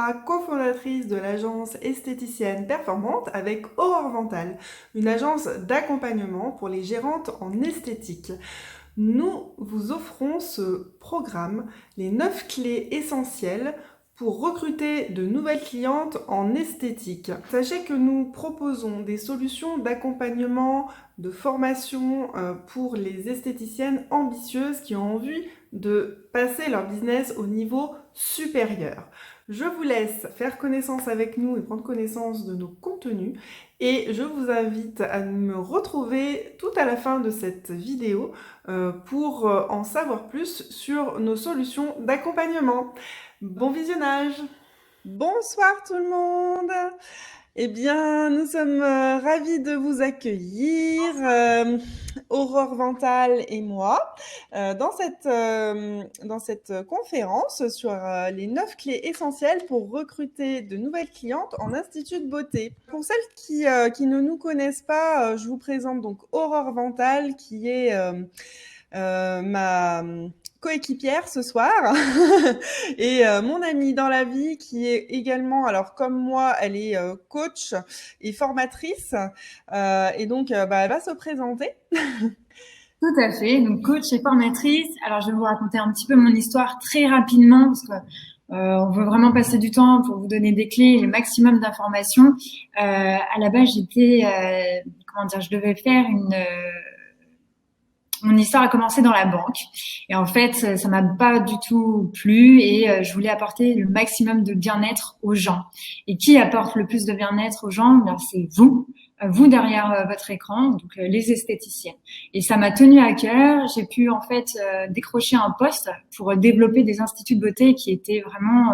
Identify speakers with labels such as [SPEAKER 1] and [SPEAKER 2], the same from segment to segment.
[SPEAKER 1] Sarah, cofondatrice de l'agence esthéticienne performante avec Aurore Vental, une agence d'accompagnement pour les gérantes en esthétique. Nous vous offrons ce programme, les 9 clés essentielles pour recruter de nouvelles clientes en esthétique. Sachez que nous proposons des solutions d'accompagnement, de formation pour les esthéticiennes ambitieuses qui ont envie de passer leur business au niveau supérieur. Je vous laisse faire connaissance avec nous et prendre connaissance de nos contenus et je vous invite à me retrouver tout à la fin de cette vidéo pour en savoir plus sur nos solutions d'accompagnement. Bon visionnage! Bonsoir tout le monde! Eh bien, nous sommes ravis de vous accueillir, Aurore Vental et moi, dans cette conférence sur les 9 clés essentielles pour recruter de nouvelles clientes en institut de beauté. Pour celles qui ne nous connaissent pas, je vous présente donc Aurore Vental, qui est ma coéquipière ce soir et mon amie dans la vie qui est également, alors comme moi, elle est coach et formatrice et donc elle va se présenter.
[SPEAKER 2] Tout à fait, donc coach et formatrice. Alors je vais vous raconter un petit peu mon histoire très rapidement parce que on veut vraiment passer du temps pour vous donner des clés et le maximum d'informations. À la base, je devais faire mon histoire a commencé dans la banque et en fait ça m'a pas du tout plu et je voulais apporter le maximum de bien-être aux gens. Et qui apporte le plus de bien-être aux gens? Ben, c'est vous derrière votre écran, donc les esthéticiennes. Et ça m'a tenu à cœur. J'ai pu en fait décrocher un poste pour développer des instituts de beauté qui étaient vraiment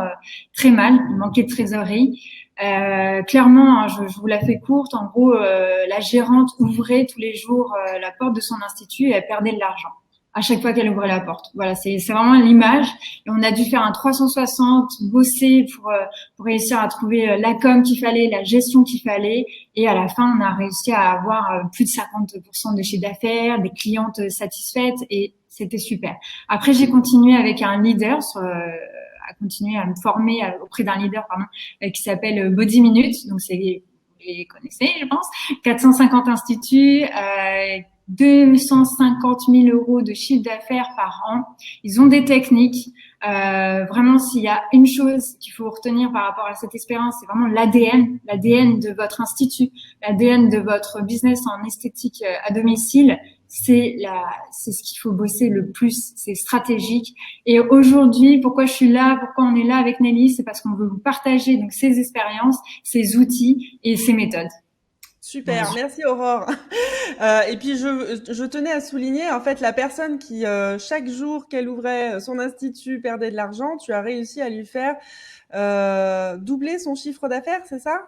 [SPEAKER 2] très mal. Il manquait de trésorerie. Clairement, hein, je vous la fais courte. En gros, la gérante ouvrait tous les jours la porte de son institut et elle perdait de l'argent à chaque fois qu'elle ouvrait la porte. Voilà, c'est vraiment l'image. Et on a dû faire un 360, bosser pour réussir à trouver la com qu'il fallait, la gestion qu'il fallait. Et à la fin, on a réussi à avoir plus de 50% de chiffre d'affaires, des clientes satisfaites et c'était super. Après, j'ai continué avec un leader à continuer à me former auprès d'un leader qui s'appelle Body Minute. Donc, vous les connaissez, je pense. 450 instituts, 250 000 euros de chiffre d'affaires par an. Ils ont des techniques. Vraiment, s'il y a une chose qu'il faut retenir par rapport à cette expérience, c'est vraiment l'ADN de votre institut, l'ADN de votre business en esthétique à domicile. C'est ce qu'il faut bosser le plus, c'est stratégique. Et aujourd'hui, pourquoi je suis là, pourquoi on est là avec Nelly, c'est parce qu'on veut vous partager donc ces expériences, ces outils et ces méthodes.
[SPEAKER 1] Super, merci Aurore. Et puis je tenais à souligner en fait la personne qui chaque jour qu'elle ouvrait son institut perdait de l'argent, tu as réussi à lui faire doubler son chiffre d'affaires, c'est ça?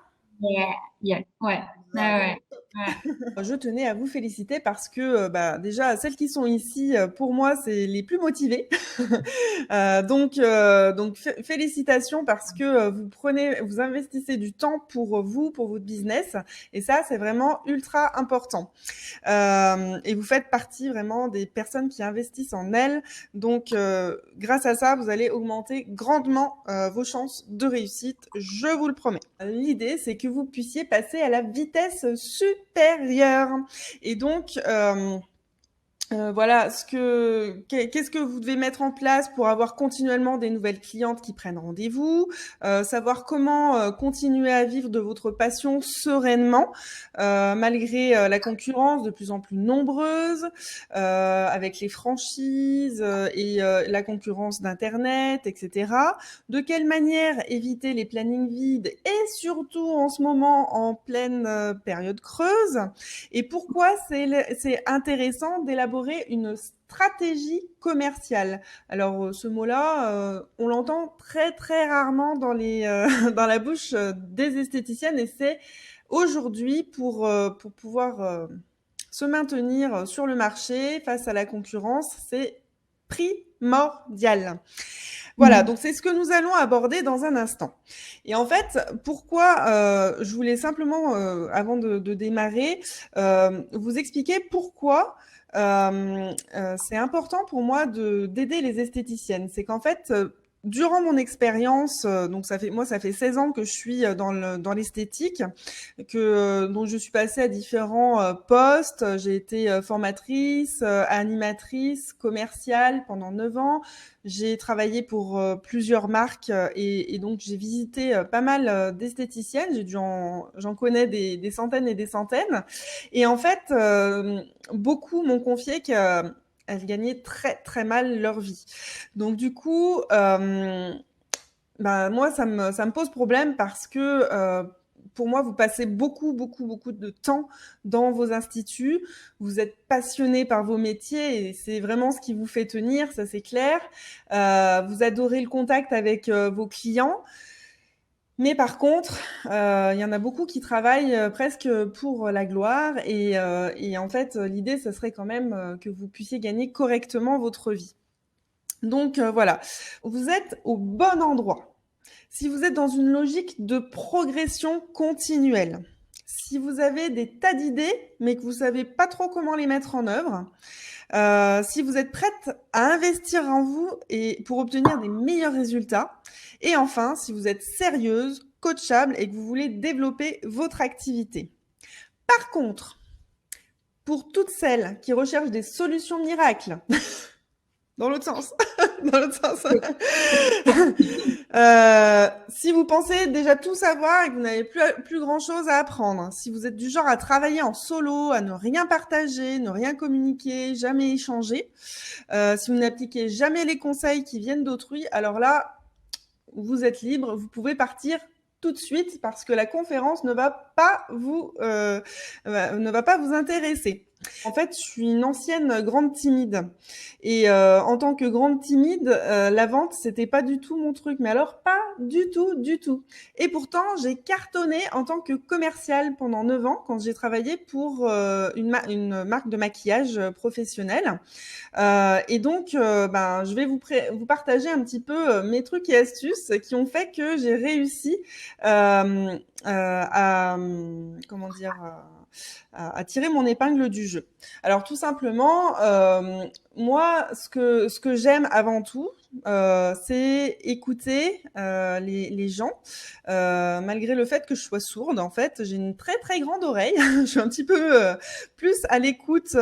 [SPEAKER 2] Yeah. Ouais.
[SPEAKER 1] Je tenais à vous féliciter parce que déjà celles qui sont ici, pour moi, c'est les plus motivées. Donc félicitations parce que vous investissez du temps pour vous, pour votre business, et ça c'est vraiment ultra important. Et vous faites partie vraiment des personnes qui investissent en elles. Donc grâce à ça, vous allez augmenter grandement vos chances de réussite, je vous le promets. L'idée, c'est que vous puissiez passer à la vitesse supérieure. Et donc, voilà, qu'est-ce que vous devez mettre en place pour avoir continuellement des nouvelles clientes qui prennent rendez-vous, savoir comment continuer à vivre de votre passion sereinement, malgré la concurrence de plus en plus nombreuse, avec les franchises et la concurrence d'Internet, etc. De quelle manière éviter les plannings vides et surtout en ce moment en pleine période creuse, et pourquoi c'est intéressant d'élaborer une stratégie commerciale. Alors ce mot-là, on l'entend très très rarement dans dans la bouche des esthéticiennes, et c'est aujourd'hui pour pouvoir se maintenir sur le marché face à la concurrence, c'est primordial. Voilà, donc c'est ce que nous allons aborder dans un instant. Et en fait, pourquoi je voulais simplement, avant de démarrer, vous expliquer pourquoi c'est important pour moi d'aider les esthéticiennes. C'est qu'en fait, durant mon expérience, donc ça fait 16 ans que je suis dans l'esthétique, donc je suis passée à différents postes. J'ai été formatrice, animatrice, commerciale pendant 9 ans. J'ai travaillé pour plusieurs marques et donc j'ai visité pas mal d'esthéticiennes. J'en connais des centaines et des centaines. Et en fait, beaucoup m'ont confié que elles gagnaient très très mal leur vie. Donc du coup, bah, moi ça me pose problème parce que pour moi, vous passez beaucoup, beaucoup, beaucoup de temps dans vos instituts. Vous êtes passionné par vos métiers et c'est vraiment ce qui vous fait tenir, ça c'est clair. Vous adorez le contact avec vos clients. Mais par contre, il y en a beaucoup qui travaillent presque pour la gloire et en fait, l'idée, ce serait quand même que vous puissiez gagner correctement votre vie. Donc voilà, vous êtes au bon endroit. Si vous êtes dans une logique de progression continuelle, si vous avez des tas d'idées, mais que vous savez pas trop comment les mettre en œuvre, si vous êtes prête à investir en vous et pour obtenir des meilleurs résultats, et enfin, si vous êtes sérieuse, coachable et que vous voulez développer votre activité. Par contre, pour toutes celles qui recherchent des solutions miracles, dans l'autre sens, dans l'autre sens. Si vous pensez déjà tout savoir et que vous n'avez plus grand chose à apprendre, si vous êtes du genre à travailler en solo, à ne rien partager, ne rien communiquer, jamais échanger, si vous n'appliquez jamais les conseils qui viennent d'autrui, alors là, vous êtes libre, vous pouvez partir tout de suite parce que la conférence ne va pas vous intéresser. En fait, je suis une ancienne grande timide et en tant que grande timide, la vente c'était pas du tout mon truc, mais alors pas du tout, du tout. Et pourtant, j'ai cartonné en tant que commerciale pendant 9 ans quand j'ai travaillé pour une marque de maquillage professionnel. Et donc, je vais vous partager un petit peu mes trucs et astuces qui ont fait que j'ai réussi à comment dire à tirer mon épingle du jeu. Alors tout simplement, moi, ce que j'aime avant tout, c'est écouter les gens, malgré le fait que je sois sourde. En fait, j'ai une très très grande oreille. Je suis un petit peu plus à l'écoute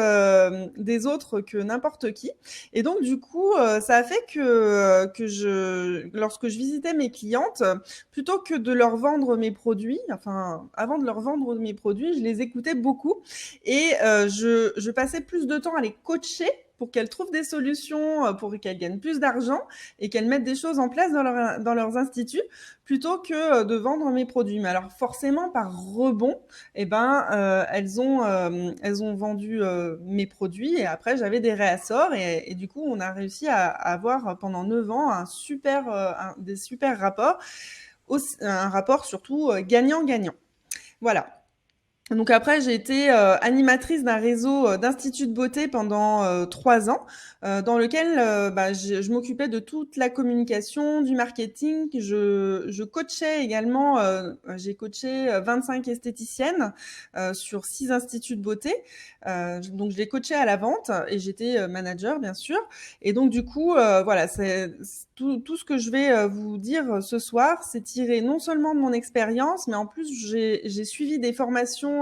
[SPEAKER 1] des autres que n'importe qui. Et donc du coup, ça a fait lorsque je visitais mes clientes, plutôt que de leur vendre mes produits, enfin avant de leur vendre mes produits, je les écoutais beaucoup et je passais plus de temps à les coacher pour qu'elles trouvent des solutions, pour qu'elles gagnent plus d'argent et qu'elles mettent des choses en place dans leurs instituts plutôt que de vendre mes produits. Mais alors forcément, par rebond, elles ont vendu mes produits et après j'avais des réassorts et du coup on a réussi à avoir pendant 9 ans des super rapports, un rapport surtout gagnant-gagnant. Voilà. Donc après, j'ai été animatrice d'un réseau d'instituts de beauté pendant 3 ans, dans lequel je m'occupais de toute la communication, du marketing. Je coachais également, j'ai coaché 25 esthéticiennes sur 6 instituts de beauté. Donc je les coachais à la vente et j'étais manager, bien sûr. Et donc du coup, voilà, c'est tout ce que je vais vous dire ce soir, c'est tiré non seulement de mon expérience, mais en plus j'ai suivi des formations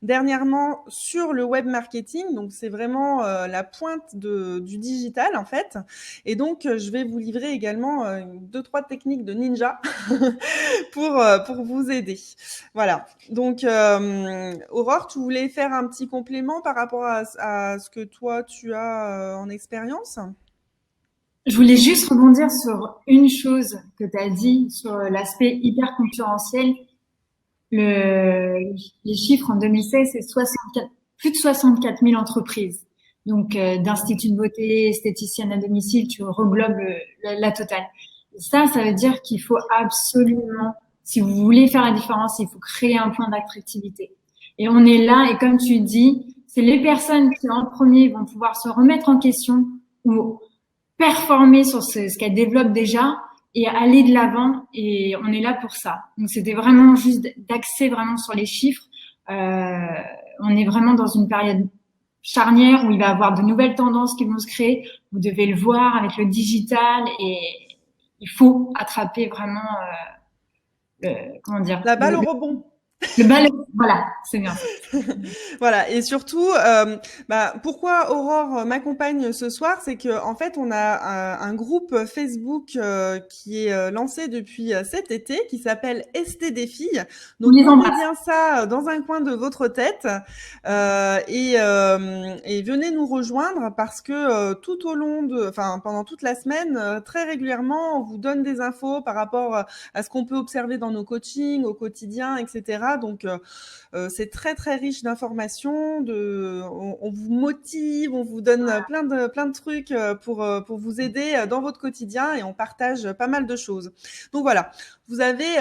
[SPEAKER 1] dernièrement sur le web marketing. Donc c'est vraiment la pointe du digital en fait. Et donc je vais vous livrer également 2-3 techniques de ninja pour vous aider. Voilà. Donc Aurore, tu voulais faire un petit complément par rapport à ce que toi tu as en expérience?
[SPEAKER 2] Je voulais juste rebondir sur une chose que tu as dit sur l'aspect hyper concurrentiel. Les chiffres en 2016, c'est 64, plus de 64 000 entreprises. Donc, d'instituts de beauté, esthéticienne à domicile, tu reglobes la totale. Ça veut dire qu'il faut absolument, si vous voulez faire la différence, il faut créer un point d'attractivité. Et on est là, et comme tu dis, c'est les personnes qui en premier vont pouvoir se remettre en question ou performer sur ce qu'elles développent déjà et aller de l'avant, et on est là pour ça. Donc c'était vraiment juste d'axer vraiment sur les chiffres. On est vraiment dans une période charnière où il va y avoir de nouvelles tendances qui vont se créer. Vous devez le voir avec le digital il faut attraper vraiment, comment dire,
[SPEAKER 1] La balle au rebond.
[SPEAKER 2] le bal. Voilà, c'est bien.
[SPEAKER 1] Voilà, et surtout, pourquoi Aurore m'accompagne ce soir, c'est que en fait, on a un groupe Facebook qui est lancé depuis cet été, qui s'appelle ST des filles.
[SPEAKER 2] On
[SPEAKER 1] Donc,
[SPEAKER 2] les
[SPEAKER 1] notez
[SPEAKER 2] embrasse.
[SPEAKER 1] bien ça dans un coin de votre tête et venez nous rejoindre parce que tout au long enfin, pendant toute la semaine, très régulièrement, on vous donne des infos par rapport à ce qu'on peut observer dans nos coachings au quotidien, etc. Donc, c'est très très riche d'informations, on vous motive, on vous donne plein de trucs pour vous aider dans votre quotidien et on partage pas mal de choses. Donc voilà, vous avez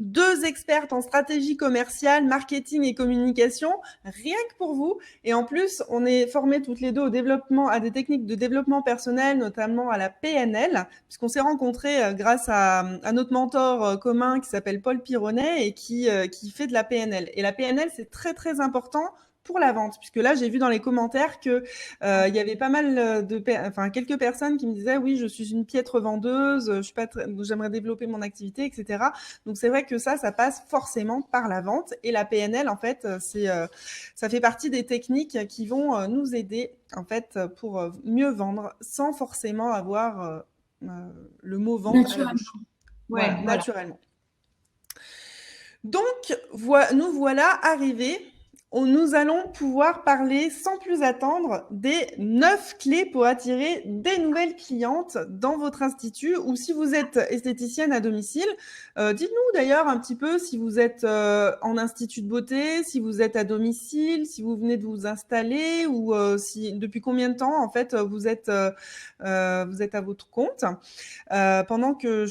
[SPEAKER 1] 2 expertes en stratégie commerciale, marketing et communication, rien que pour vous. Et en plus, on est formés toutes les deux au développement, à des techniques de développement personnel, notamment à la PNL, puisqu'on s'est rencontrés grâce à notre mentor commun qui s'appelle Paul Pironnet et qui fait de la PNL. Et la PNL, c'est très très important pour la vente, puisque là j'ai vu dans les commentaires que il y avait pas mal quelques personnes qui me disaient oui, je suis une piètre vendeuse, je suis pas j'aimerais développer mon activité, etc. Donc c'est vrai que ça passe forcément par la vente et la PNL en fait ça fait partie des techniques qui vont nous aider en fait pour mieux vendre sans forcément avoir le mot vente à la bouche.
[SPEAKER 2] Ouais,
[SPEAKER 1] Voilà, naturellement. Donc, nous voilà arrivés. Nous allons pouvoir parler sans plus attendre des 9 clés pour attirer des nouvelles clientes dans votre institut ou si vous êtes esthéticienne à domicile. Dites-nous d'ailleurs un petit peu si vous êtes en institut de beauté, si vous êtes à domicile, si vous venez de vous installer ou si depuis combien de temps en fait vous êtes à votre compte. Pendant que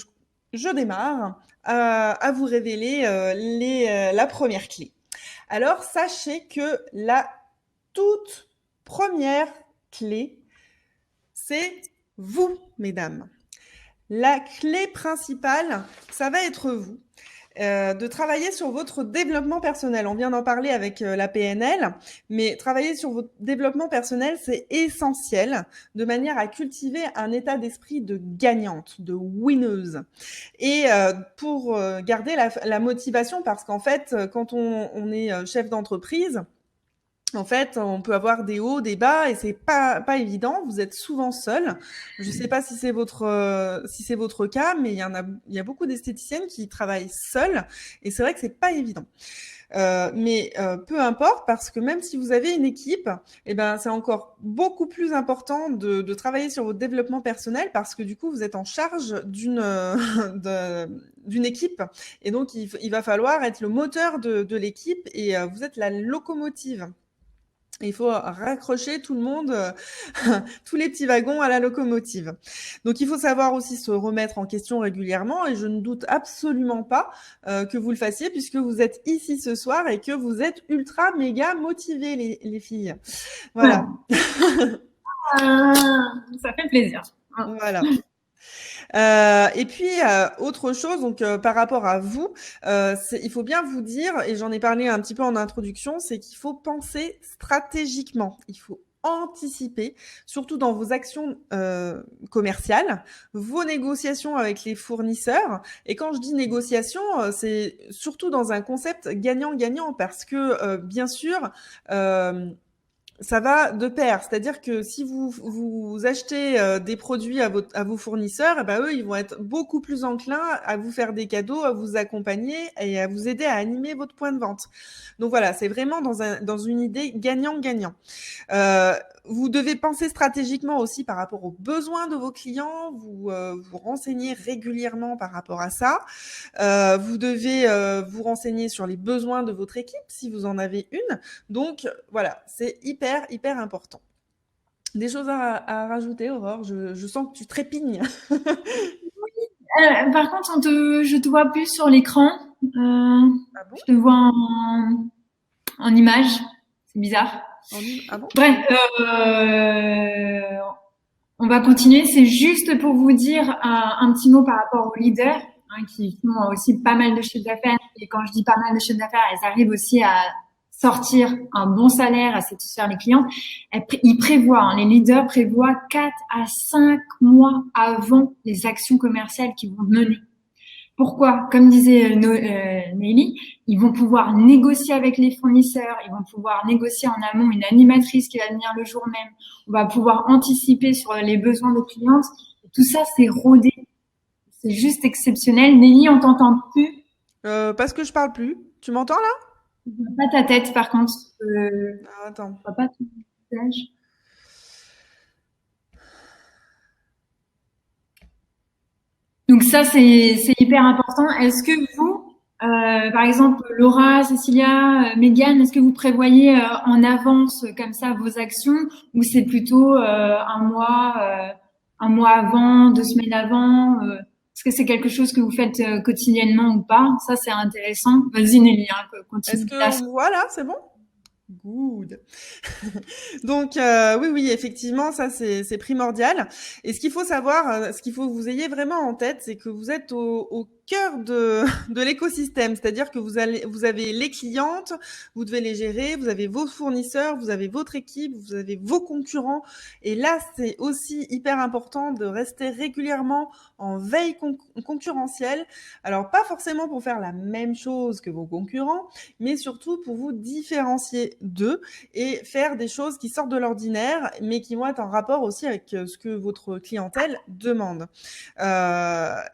[SPEAKER 1] je démarre à vous révéler la première clé. Alors, sachez que la toute première clé, c'est vous, mesdames. La clé principale, ça va être vous. De travailler sur votre développement personnel. On vient d'en parler avec la PNL, mais travailler sur votre développement personnel, c'est essentiel de manière à cultiver un état d'esprit de gagnante, de winneuse. Et pour garder la motivation, parce qu'en fait, quand on est chef d'entreprise, en fait, on peut avoir des hauts, des bas, et c'est pas évident. Vous êtes souvent seul. Je sais pas si c'est votre cas, mais il y a beaucoup d'esthéticiennes qui travaillent seules, et c'est vrai que c'est pas évident. Mais peu importe, parce que même si vous avez une équipe, eh ben c'est encore beaucoup plus important de travailler sur votre développement personnel, parce que du coup vous êtes en charge d'une équipe, et donc il va falloir être le moteur de l'équipe, et vous êtes la locomotive. Il faut raccrocher tout le monde, tous les petits wagons à la locomotive. Donc, il faut savoir aussi se remettre en question régulièrement et je ne doute absolument pas que vous le fassiez puisque vous êtes ici ce soir et que vous êtes ultra méga motivés, les filles. Voilà.
[SPEAKER 2] Ça fait plaisir.
[SPEAKER 1] Voilà. Et puis autre chose, donc par rapport à vous, il faut bien vous dire, et j'en ai parlé un petit peu en introduction, c'est qu'il faut penser stratégiquement. Il faut anticiper, surtout dans vos actions commerciales, vos négociations avec les fournisseurs. Et quand je dis négociation, c'est surtout dans un concept gagnant-gagnant, parce que bien sûr, ça va de pair, c'est-à-dire que si vous achetez des produits à vos fournisseurs, eh ben eux ils vont être beaucoup plus enclins à vous faire des cadeaux, à vous accompagner et à vous aider à animer votre point de vente. Donc voilà, c'est vraiment dans une idée gagnant-gagnant. Vous devez penser stratégiquement aussi par rapport aux besoins de vos clients, vous renseigner régulièrement par rapport à ça. Vous devez vous renseigner sur les besoins de votre équipe si vous en avez une. Donc voilà, c'est hyper important. Des choses à rajouter, Aurore? Je sens que tu trépignes.
[SPEAKER 2] Par contre, je te vois plus sur l'écran.
[SPEAKER 1] Ah bon?
[SPEAKER 2] Je te vois en image. C'est bizarre.
[SPEAKER 1] Ah bon?
[SPEAKER 2] Bref, on va continuer. C'est juste pour vous dire un petit mot par rapport aux leaders qui font aussi pas mal de chiffres d'affaires. Et quand je dis pas mal de chiffres d'affaires, elles arrivent aussi à sortir un bon salaire à satisfaire les clients, ils prévoient, hein, les leaders prévoient 4 à 5 mois avant les actions commerciales qu'ils vont mener. Pourquoi? Comme disait Nelly, ils vont pouvoir négocier avec les fournisseurs, ils vont pouvoir négocier en amont une animatrice qui va venir le jour même, on va pouvoir anticiper sur les besoins des clientes. Tout ça, c'est rodé. C'est juste exceptionnel. Nelly, on t'entend plus.
[SPEAKER 1] Parce que je parle plus. Tu m'entends là?
[SPEAKER 2] Je vois pas ta tête, par contre.
[SPEAKER 1] Attends.
[SPEAKER 2] Je vois pas ton visage. Donc ça, c'est hyper important. Est-ce que vous, par exemple, Laura, Cécilia, Megan, est-ce que vous prévoyez en avance comme ça vos actions ou c'est plutôt un mois avant, 2 semaines avant est-ce que c'est quelque chose que vous faites quotidiennement ou pas? Ça, c'est intéressant. Vas-y, Nelly, hein,
[SPEAKER 1] Est-ce
[SPEAKER 2] continue.
[SPEAKER 1] que voilà, c'est bon? Good. Donc oui, effectivement, ça c'est primordial. Et ce qu'il faut savoir, ce qu'il faut que vous ayez vraiment en tête, c'est que vous êtes au cœur de l'écosystème. C'est-à-dire que vous avez les clientes, vous devez les gérer, vous avez vos fournisseurs, vous avez votre équipe, vous avez vos concurrents. Et là, c'est aussi hyper important de rester régulièrement en veille concurrentielle. Alors, pas forcément pour faire la même chose que vos concurrents, mais surtout pour vous différencier d'eux et faire des choses qui sortent de l'ordinaire, mais qui vont être en rapport aussi avec ce que votre clientèle demande.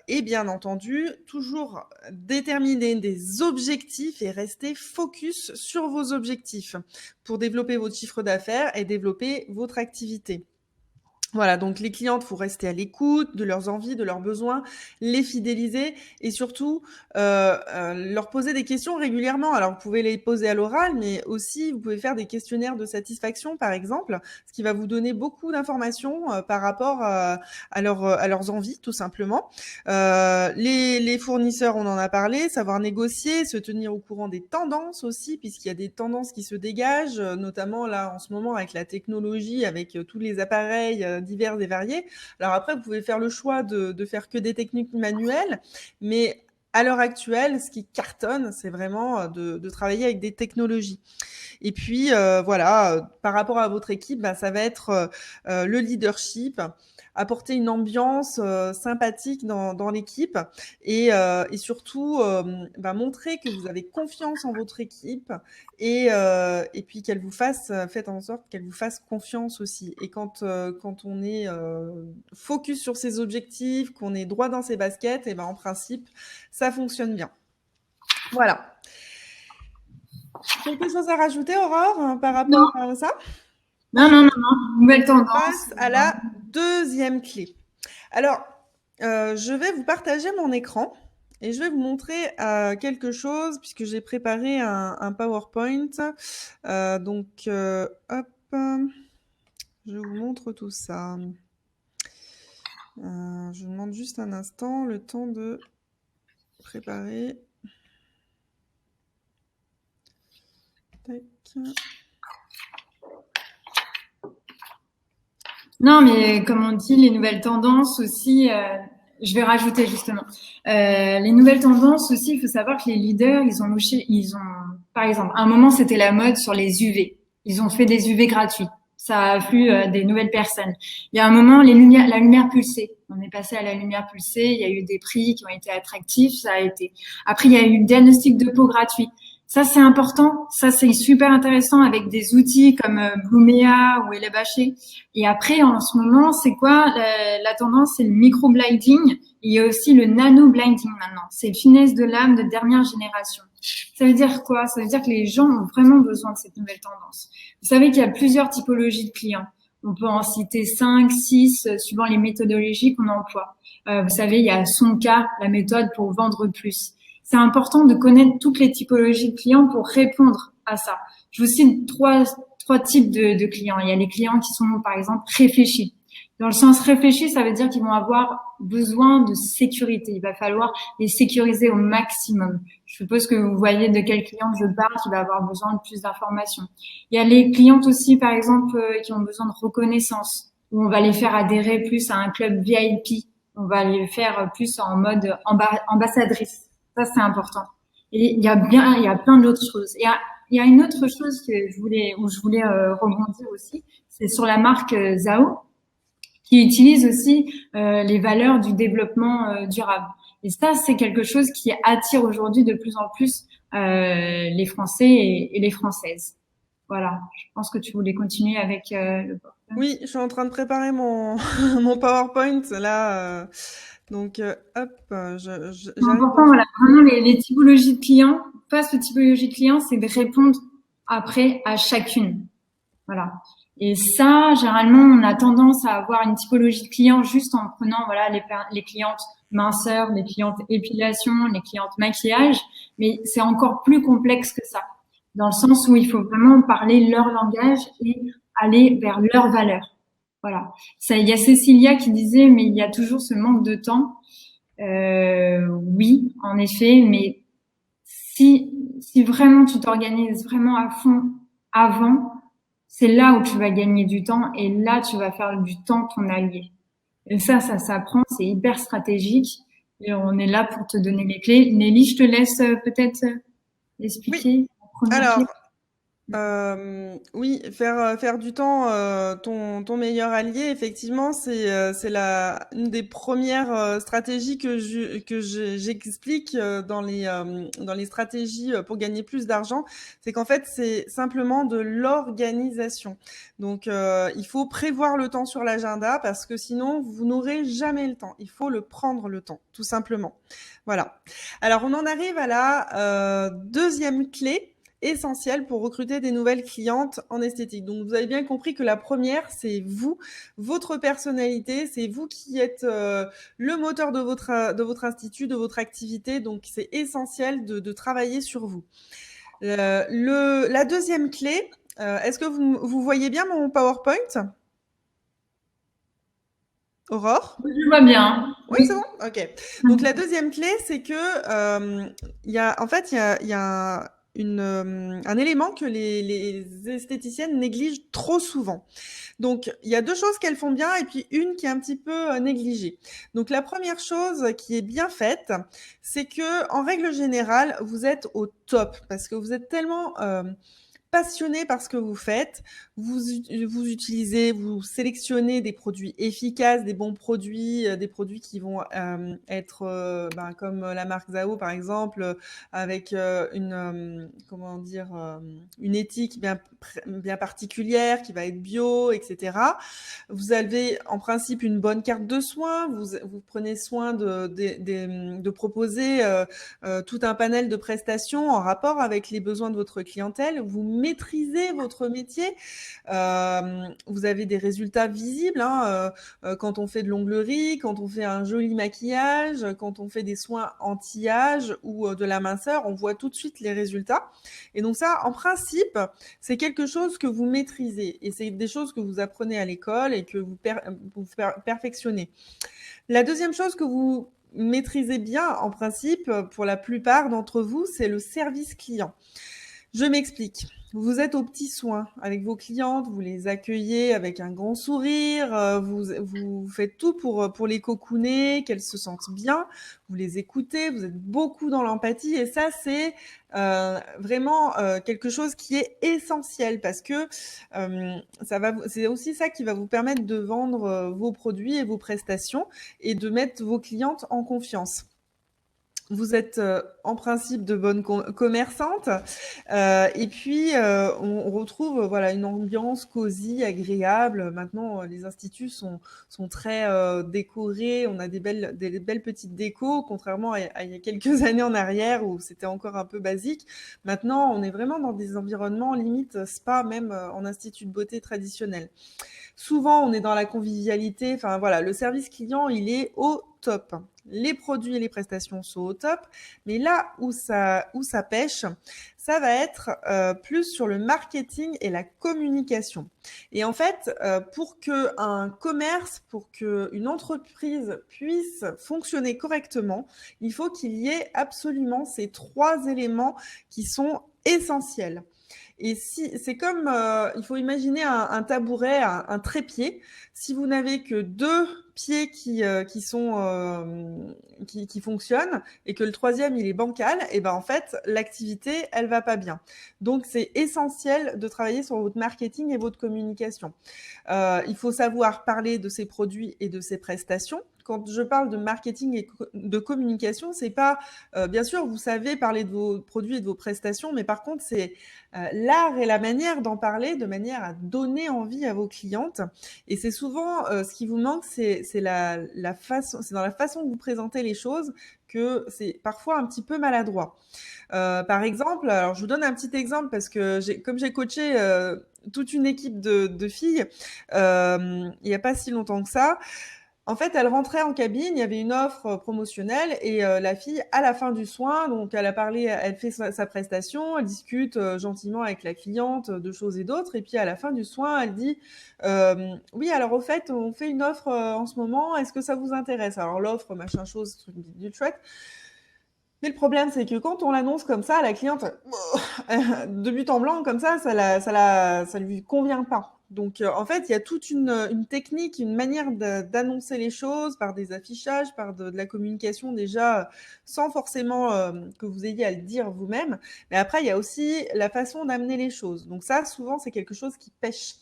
[SPEAKER 1] Et bien entendu, toujours déterminer des objectifs et rester focus sur vos objectifs pour développer votre chiffre d'affaires et développer votre activité. Voilà, donc les clientes, faut rester à l'écoute de leurs envies, de leurs besoins, les fidéliser et surtout leur poser des questions régulièrement. Alors vous pouvez les poser à l'oral, mais aussi vous pouvez faire des questionnaires de satisfaction, par exemple, ce qui va vous donner beaucoup d'informations par rapport à leurs envies, tout simplement. Les fournisseurs, on en a parlé, savoir négocier, se tenir au courant des tendances aussi, puisqu'il y a des tendances qui se dégagent, notamment là en ce moment avec la technologie, avec tous les appareils divers et variés. Alors après, vous pouvez faire le choix de faire que des techniques manuelles, mais à l'heure actuelle, ce qui cartonne, c'est vraiment de travailler avec des technologies. Et puis, voilà, par rapport à votre équipe, ça va être le leadership, apporter une ambiance sympathique dans l'équipe et surtout montrer que vous avez confiance en votre équipe et puis qu'elle vous fasse, faites en sorte qu'elle vous fasse confiance aussi. Et quand on est focus sur ses objectifs, qu'on est droit dans ses baskets, et en principe, ça fonctionne bien. Voilà. Quelque chose à rajouter, Aurore, par rapport à ça?
[SPEAKER 2] Non. Nouvelle tendance.
[SPEAKER 1] On passe à la deuxième clé. Alors, je vais vous partager mon écran et je vais vous montrer quelque chose puisque j'ai préparé un PowerPoint. Donc, hop, je vous montre tout ça. Je vous demande juste un instant, le temps de préparer. Tac.
[SPEAKER 2] Non, mais comme on dit, les nouvelles tendances aussi, je vais rajouter justement. Les nouvelles tendances aussi, il faut savoir que les leaders, ils ont, par exemple, à un moment, c'était la mode sur les UV. Ils ont fait des UV gratuits. Ça a afflu des nouvelles personnes. Il y a un moment, la lumière pulsée. On est passé à la lumière pulsée. Il y a eu des prix qui ont été attractifs. Ça a été. Après, il y a eu le diagnostic de peau gratuit. Ça, c'est important. Ça, c'est super intéressant avec des outils comme Blumea ou Elebaché. Et après, en ce moment, c'est quoi la tendance? C'est le micro-blinding. Il y a aussi le nano-blinding maintenant. C'est finesse de l'âme de dernière génération. Ça veut dire quoi? Ça veut dire que les gens ont vraiment besoin de cette nouvelle tendance. Vous savez qu'il y a plusieurs typologies de clients. On peut en citer 5, 6, suivant les méthodologies qu'on emploie. Vous savez, il y a Sonka, la méthode pour vendre plus. C'est important de connaître toutes les typologies de clients pour répondre à ça. Je vous cite trois types de clients. Il y a les clients qui sont, par exemple, réfléchis. Dans le sens réfléchi, ça veut dire qu'ils vont avoir besoin de sécurité. Il va falloir les sécuriser au maximum. Je suppose que vous voyez de quel client je parle qui va avoir besoin de plus d'informations. Il y a les clientes aussi, par exemple, qui ont besoin de reconnaissance, où on va les faire adhérer plus à un club VIP. On va les faire plus en mode ambassadrice. Ça, c'est important. Et il y a plein d'autres choses. Il y a il y a une autre chose où je voulais rebondir aussi, c'est sur la marque Zao, qui utilise aussi les valeurs du développement durable. Et ça, c'est quelque chose qui attire aujourd'hui de plus en plus les Français et les Françaises. Voilà. Je pense que tu voulais continuer avec le PowerPoint.
[SPEAKER 1] Oui, je suis en train de préparer mon, mon PowerPoint là. Donc, hop,
[SPEAKER 2] C'est
[SPEAKER 1] j'arrive
[SPEAKER 2] important,
[SPEAKER 1] dans...
[SPEAKER 2] voilà, vraiment les typologies de clients, face aux typologies de clients, c'est de répondre après à chacune. Voilà. Et ça, généralement, on a tendance à avoir une typologie de clients juste en prenant, voilà, les clientes minceur, les clientes épilation, les clientes maquillage. Mais c'est encore plus complexe que ça. Dans le sens où il faut vraiment parler leur langage et aller vers leurs valeurs. Voilà. Ça, il y a Cécilia qui disait, mais il y a toujours ce manque de temps. Oui, en effet, mais si vraiment tu t'organises vraiment à fond avant, c'est là où tu vas gagner du temps et là tu vas faire du temps ton allié. Et ça s'apprend, c'est hyper stratégique et on est là pour te donner les clés. Nelly, je te laisse peut-être
[SPEAKER 1] Oui,
[SPEAKER 2] expliquer la première
[SPEAKER 1] alors,
[SPEAKER 2] clé.
[SPEAKER 1] oui, faire du temps ton meilleur allié, effectivement, c'est une des premières stratégies j'explique dans les stratégies pour gagner plus d'argent. C'est qu'en fait, c'est simplement de l'organisation. Donc, il faut prévoir le temps sur l'agenda parce que sinon, vous n'aurez jamais le temps. Il faut le prendre le temps, tout simplement. Voilà. Alors, on en arrive à la deuxième clé essentiel pour recruter des nouvelles clientes en esthétique. Donc, vous avez bien compris que la première, c'est vous, votre personnalité, c'est vous qui êtes le moteur de votre institut, de votre activité. Donc, c'est essentiel de travailler sur vous. La deuxième clé, est-ce que vous voyez bien mon PowerPoint, Aurore?
[SPEAKER 2] Je vois bien.
[SPEAKER 1] Oui, c'est bon. Ok. Donc la deuxième clé, c'est que il y a en fait il y a un élément que les esthéticiennes négligent trop souvent. Donc il y a deux choses qu'elles font bien et puis une qui est un petit peu négligée. Donc la première chose qui est bien faite, c'est que en règle générale, vous êtes au top parce que vous êtes tellement passionné par ce que vous faites, vous utilisez, vous sélectionnez des produits efficaces, des bons produits, des produits qui vont être comme la marque Zao par exemple, avec comment dire, une éthique bien particulière qui va être bio, etc. Vous avez en principe une bonne carte de soins, vous prenez soin de proposer tout un panel de prestations en rapport avec les besoins de votre clientèle. Vous maîtrisez votre métier. Vous avez des résultats visibles quand on fait de l'onglerie, quand on fait un joli maquillage, quand on fait des soins anti-âge ou de la minceur, on voit tout de suite les résultats. Et donc ça, en principe, c'est quelque chose que vous maîtrisez et c'est des choses que vous apprenez à l'école et que vous perfectionnez. La deuxième chose que vous maîtrisez bien, en principe, pour la plupart d'entre vous, c'est le service client. Je m'explique. Vous êtes aux petits soins avec vos clientes, vous les accueillez avec un grand sourire, vous faites tout pour les cocooner, qu'elles se sentent bien, vous les écoutez, vous êtes beaucoup dans l'empathie et ça, c'est vraiment quelque chose qui est essentiel parce que c'est aussi ça qui va vous permettre de vendre vos produits et vos prestations et de mettre vos clientes en confiance. Vous êtes en principe de bonnes commerçantes et puis on retrouve voilà une ambiance cosy, agréable. Maintenant, les instituts sont très décorés. On a des belles petites décos, contrairement à il y a quelques années en arrière où c'était encore un peu basique. Maintenant, on est vraiment dans des environnements limite spa, même en institut de beauté traditionnel. Souvent, on est dans la convivialité. Enfin voilà, le service client, il est au top. Les produits et les prestations sont au top, mais là où ça pêche, ça va être plus sur le marketing et la communication. Et en fait, pour qu'un commerce, pour qu'une entreprise puisse fonctionner correctement, il faut qu'il y ait absolument ces trois éléments qui sont essentiels. Et si c'est comme, il faut imaginer un tabouret, un trépied. Si vous n'avez que 2 pieds qui sont, qui fonctionnent et que le troisième il est bancal et ben, en fait, l'activité, elle va pas bien. Donc c'est essentiel de travailler sur votre marketing et votre communication. Il faut savoir parler de ses produits et de ses prestations. Quand je parle de marketing et de communication, c'est pas, bien sûr, vous savez parler de vos produits et de vos prestations, mais par contre, c'est l'art et la manière d'en parler de manière à donner envie à vos clientes. Et c'est souvent ce qui vous manque, c'est la façon, c'est dans la façon que vous présentez les choses que c'est parfois un petit peu maladroit. Par exemple, alors je vous donne un petit exemple parce que comme j'ai coaché toute une équipe de filles il n'y a pas si longtemps que ça. En fait, elle rentrait en cabine, il y avait une offre promotionnelle et la fille, à la fin du soin, donc elle a parlé, elle fait sa prestation, elle discute gentiment avec la cliente de choses et d'autres, et puis à la fin du soin, elle dit oui, alors au fait, on fait une offre en ce moment, est-ce que ça vous intéresse? Alors l'offre, machin chose, truc du chouette. Mais le problème, c'est que quand on l'annonce comme ça, la cliente, de but en blanc, comme ça lui convient pas. Donc, en fait, il y a toute une technique, une manière d'annoncer les choses par des affichages, par de la communication déjà, sans forcément que vous ayez à le dire vous-même. Mais après, il y a aussi la façon d'amener les choses. Donc ça, souvent, c'est quelque chose qui pêche.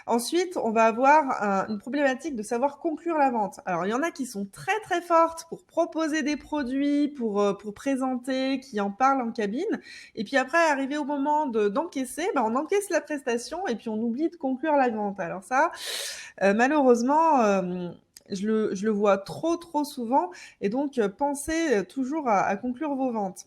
[SPEAKER 1] Ensuite, on va avoir une problématique de savoir conclure la vente. Alors, il y en a qui sont très très fortes pour proposer des produits, pour présenter, qui en parlent en cabine. Et puis après, arrivé au moment d'encaisser, ben, on encaisse la prestation et puis on oublie de conclure la vente. Alors ça, malheureusement, je le vois trop trop souvent. Et donc, pensez toujours à conclure vos ventes.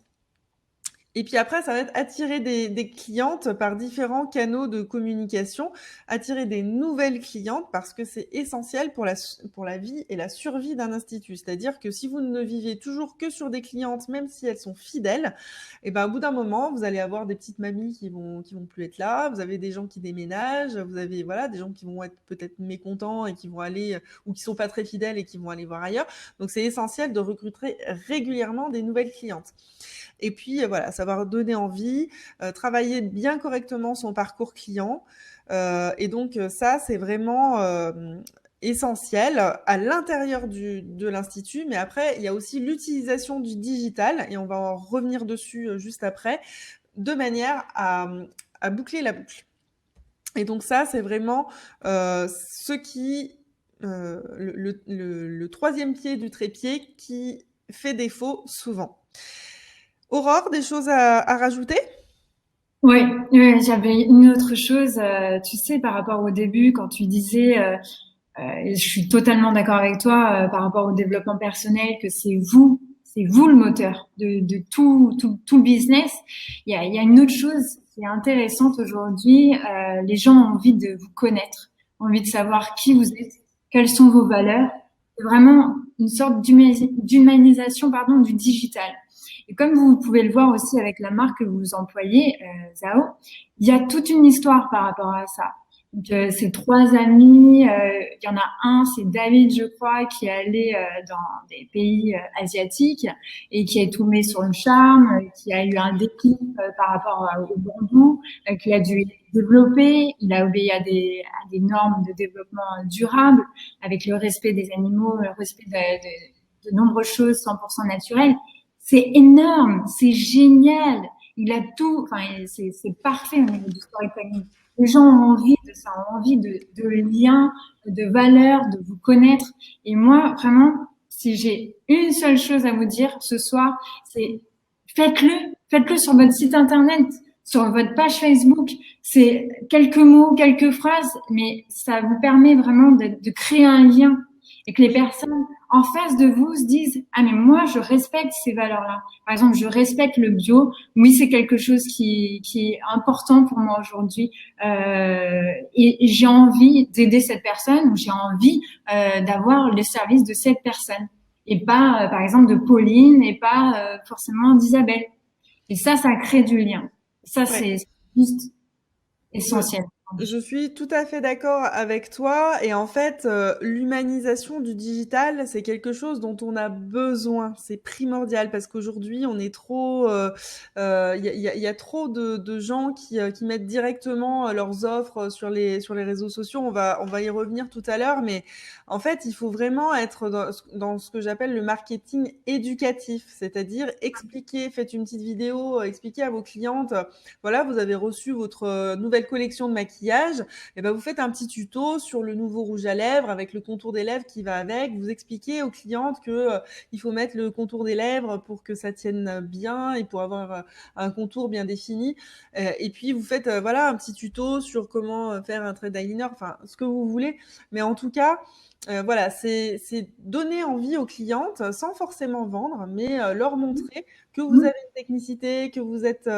[SPEAKER 1] Et puis après, ça va être attirer des clientes par différents canaux de communication, attirer des nouvelles clientes parce que c'est essentiel pour la vie et la survie d'un institut. C'est-à-dire que si vous ne vivez toujours que sur des clientes, même si elles sont fidèles, et ben, au bout d'un moment, vous allez avoir des petites mamies qui vont plus être là, vous avez des gens qui déménagent, vous avez, voilà, des gens qui vont être peut-être mécontents et qui vont aller, ou qui sont pas très fidèles et qui vont aller voir ailleurs. Donc, c'est essentiel de recruter régulièrement des nouvelles clientes. Et puis voilà, savoir donner envie, travailler bien correctement son parcours client. Et donc ça, c'est vraiment essentiel à l'intérieur de l'institut. Mais après, il y a aussi l'utilisation du digital, et on va en revenir dessus juste après, de manière à boucler la boucle. Et donc ça, c'est vraiment ce qui... le troisième pied du trépied qui fait défaut souvent. Aurore, des choses à rajouter?
[SPEAKER 2] Oui, j'avais une autre chose, tu sais, par rapport au début, quand tu disais, et je suis totalement d'accord avec toi, par rapport au développement personnel, que c'est vous le moteur de tout le business. Il y a une autre chose qui est intéressante aujourd'hui, les gens ont envie de vous connaître, ont envie de savoir qui vous êtes, quelles sont vos valeurs. C'est vraiment une sorte d'humanisation, pardon, du digital. Et comme vous pouvez le voir aussi avec la marque que vous employez, Zao, il y a toute une histoire par rapport à ça. Donc, ces trois amis, il y en a un, c'est David, je crois, qui est allé dans des pays asiatiques et qui est tombé sur le charme, qui a eu un déclic par rapport au bambou, qu'il a dû développer. Il a obéi à des normes de développement durable, avec le respect des animaux, le respect de nombreuses choses 100% naturelles. C'est énorme, c'est génial. Il a tout, enfin, c'est parfait au niveau du storytelling. Les gens ont envie de ça, ont envie de liens, de valeurs, de vous connaître. Et moi, vraiment, si j'ai une seule chose à vous dire ce soir, c'est faites-le sur votre site internet, sur votre page Facebook. C'est quelques mots, quelques phrases, mais ça vous permet vraiment de créer un lien et que les personnes en face de vous se disent ah mais moi je respecte ces valeurs-là. Par exemple, je respecte le bio. Oui, c'est quelque chose qui est important pour moi aujourd'hui et j'ai envie d'aider cette personne ou j'ai envie d'avoir les services de cette personne et pas par exemple de Pauline et pas forcément d'Isabelle. Et ça crée du lien. Ça
[SPEAKER 1] Ouais.
[SPEAKER 2] c'est juste essentiel.
[SPEAKER 1] Je suis tout à fait d'accord avec toi et en fait, l'humanisation du digital, c'est quelque chose dont on a besoin. C'est primordial parce qu'aujourd'hui, on est trop, il y a trop de gens qui mettent directement, leurs offres, sur les réseaux sociaux. On va y revenir tout à l'heure, mais en fait, il faut vraiment être dans ce que j'appelle le marketing éducatif. C'est-à-dire expliquer, faites une petite vidéo, expliquez à vos clientes, voilà, vous avez reçu votre nouvelle collection de maquillage, et ben vous faites un petit tuto sur le nouveau rouge à lèvres avec le contour des lèvres qui va avec. Vous expliquez aux clientes que il faut mettre le contour des lèvres pour que ça tienne bien et pour avoir un contour bien défini. Et puis vous faites voilà un petit tuto sur comment faire un trait d'eyeliner, enfin ce que vous voulez. Mais en tout cas, voilà, c'est donner envie aux clientes sans forcément vendre, mais leur montrer que vous avez une technicité, que vous êtes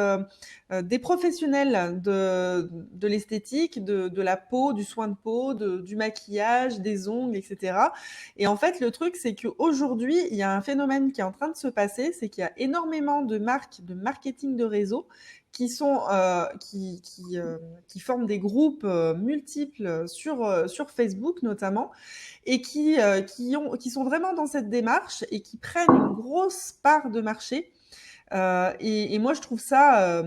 [SPEAKER 1] des professionnels de l'esthétique, de la peau, du soin de peau, du maquillage, des ongles, etc. Et en fait, le truc, c'est qu'aujourd'hui, il y a un phénomène qui est en train de se passer, c'est qu'il y a énormément de marques de marketing de réseau qui forment des groupes multiples sur Facebook notamment, et qui sont vraiment dans cette démarche et qui prennent une grosse part de marché. Et moi, je trouve ça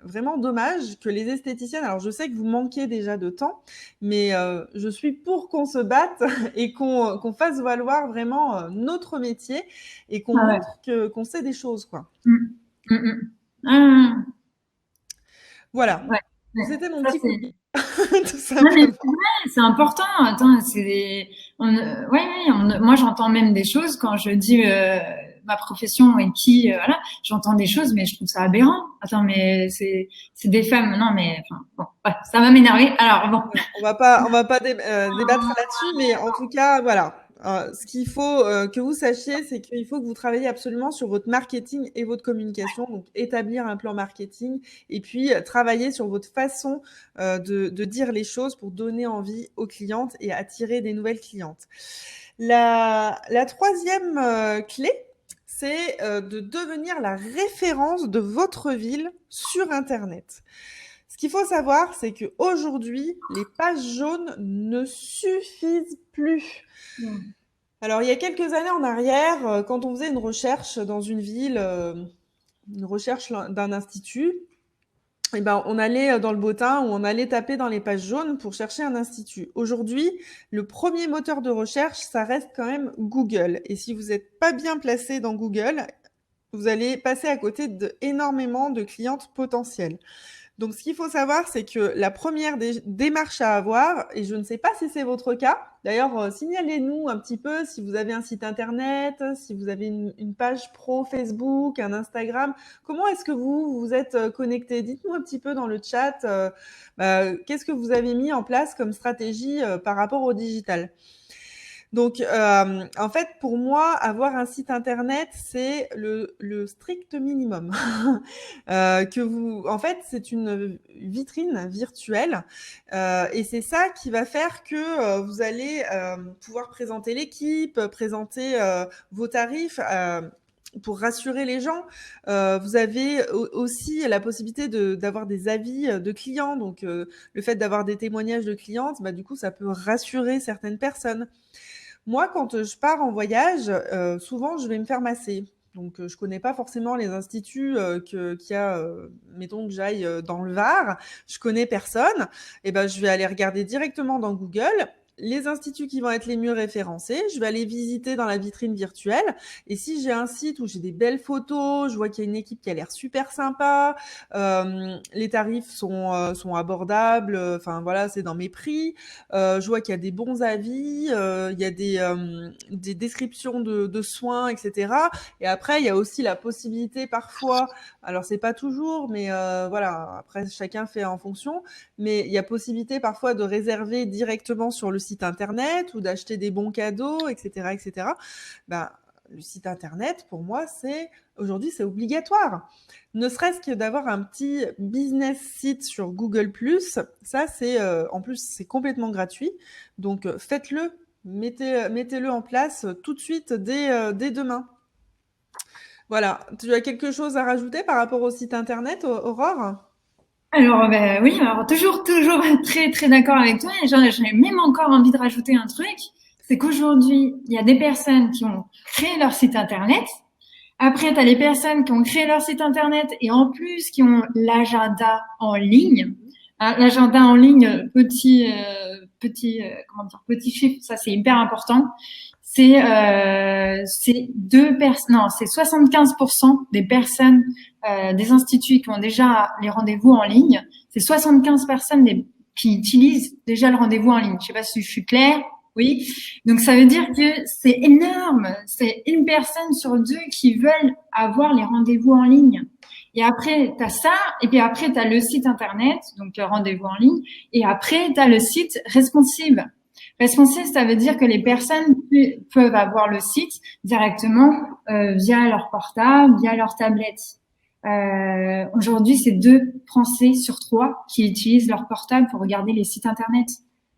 [SPEAKER 1] vraiment dommage que les esthéticiennes, alors je sais que vous manquez déjà de temps, mais je suis pour qu'on se batte et qu'on fasse valoir vraiment notre métier et qu'on
[SPEAKER 2] Ah ouais.
[SPEAKER 1] montre qu'on sait des choses, quoi.
[SPEAKER 2] Mm. Mm, mm. Ah,
[SPEAKER 1] Voilà.
[SPEAKER 2] ouais, ouais.
[SPEAKER 1] C'était mon
[SPEAKER 2] Ça,
[SPEAKER 1] petit coup de
[SPEAKER 2] c'est.
[SPEAKER 1] gueule, tout
[SPEAKER 2] Non, mais
[SPEAKER 1] simplement.
[SPEAKER 2] c'est vrai, c'est important. Attends, ouais, ouais, moi, j'entends même des choses quand je dis ma profession et qui, voilà, j'entends des choses, mais je trouve ça aberrant. Attends, mais c'est des femmes. Non, mais enfin, bon, ouais, ça va m'énerver. Alors bon.
[SPEAKER 1] Voilà, on va pas débattre là-dessus, mais en tout cas, voilà. Ce qu'il faut que vous sachiez, c'est qu'il faut que vous travaillez absolument sur votre marketing et votre communication. Donc, établir un plan marketing et puis travailler sur votre façon de dire les choses pour donner envie aux clientes et attirer des nouvelles clientes. La troisième clé, c'est de devenir la référence de votre ville sur Internet. Ce qu'il faut savoir, c'est qu'aujourd'hui, les pages jaunes ne suffisent plus.
[SPEAKER 2] Mm.
[SPEAKER 1] Alors, il y a quelques années en arrière, quand on faisait une recherche dans une ville, une recherche d'un institut, eh ben, on allait dans le bottin ou on allait taper dans les pages jaunes pour chercher un institut. Aujourd'hui, le premier moteur de recherche, ça reste quand même Google. Et si vous n'êtes pas bien placé dans Google, vous allez passer à côté d'énormément de clientes potentielles. Donc, ce qu'il faut savoir, c'est que la première démarche à avoir, et je ne sais pas si c'est votre cas, d'ailleurs, signalez-nous un petit peu si vous avez un site internet, si vous avez une page pro Facebook, un Instagram. Comment est-ce que vous vous êtes connecté? Dites-nous un petit peu dans le chat, qu'est-ce que vous avez mis en place comme stratégie par rapport au digital? Donc, en fait, pour moi, avoir un site internet, c'est le strict minimum. En fait, c'est une vitrine virtuelle, et c'est ça qui va faire que vous allez pouvoir présenter l'équipe, présenter vos tarifs. Pour rassurer les gens, vous avez aussi la possibilité d'avoir des avis de clients. Donc, le fait d'avoir des témoignages de clientes, bah, du coup, ça peut rassurer certaines personnes. Moi, quand je pars en voyage, souvent, je vais me faire masser. Donc, je connais pas forcément les instituts qu'il y a, mettons que j'aille dans le Var, je connais personne. Et ben, je vais aller regarder directement dans Google les instituts qui vont être les mieux référencés. Je vais aller visiter dans la vitrine virtuelle. Et si j'ai un site où j'ai des belles photos, je vois qu'il y a une équipe qui a l'air super sympa, les tarifs sont abordables, enfin voilà, c'est dans mes prix. Je vois qu'il y a des bons avis, il y a des descriptions de soins, etc. Et après, il y a aussi la possibilité parfois, alors c'est pas toujours, mais voilà, après chacun fait en fonction, mais il y a possibilité parfois de réserver directement sur le site internet ou d'acheter des bons cadeaux, etc., etc. Ben, le site internet, pour moi, aujourd'hui, c'est obligatoire. Ne serait-ce que d'avoir un petit business site sur Google+, ça, en plus, c'est complètement gratuit. Donc, faites-le, mettez-le en place tout de suite, dès demain. Voilà. Tu as quelque chose à rajouter par rapport au site internet, Aurore?
[SPEAKER 2] Alors, ben oui, alors toujours très, très d'accord avec toi. Et j'ai même encore envie de rajouter un truc. C'est qu'aujourd'hui, il y a des personnes qui ont créé leur site internet. Après, tu as les personnes qui ont créé leur site internet et en plus qui ont l'agenda en ligne. Hein, l'agenda en ligne, petit chiffre, ça c'est hyper important. C'est deux personnes, non, c'est 75% des personnes des instituts qui ont déjà les rendez-vous en ligne. C'est 75 personnes qui utilisent déjà le rendez-vous en ligne. Je sais pas si je suis claire. Oui. Donc ça veut dire que c'est énorme. C'est une personne sur deux qui veulent avoir les rendez-vous en ligne. Et après, tu as ça, et puis après, tu as le site internet, donc rendez-vous en ligne, et après, tu as le site responsive. Responsive, ça veut dire que les personnes peuvent avoir le site directement via leur portable, via leur tablette. Aujourd'hui, c'est 2 Français sur 3 qui utilisent leur portable pour regarder les sites internet.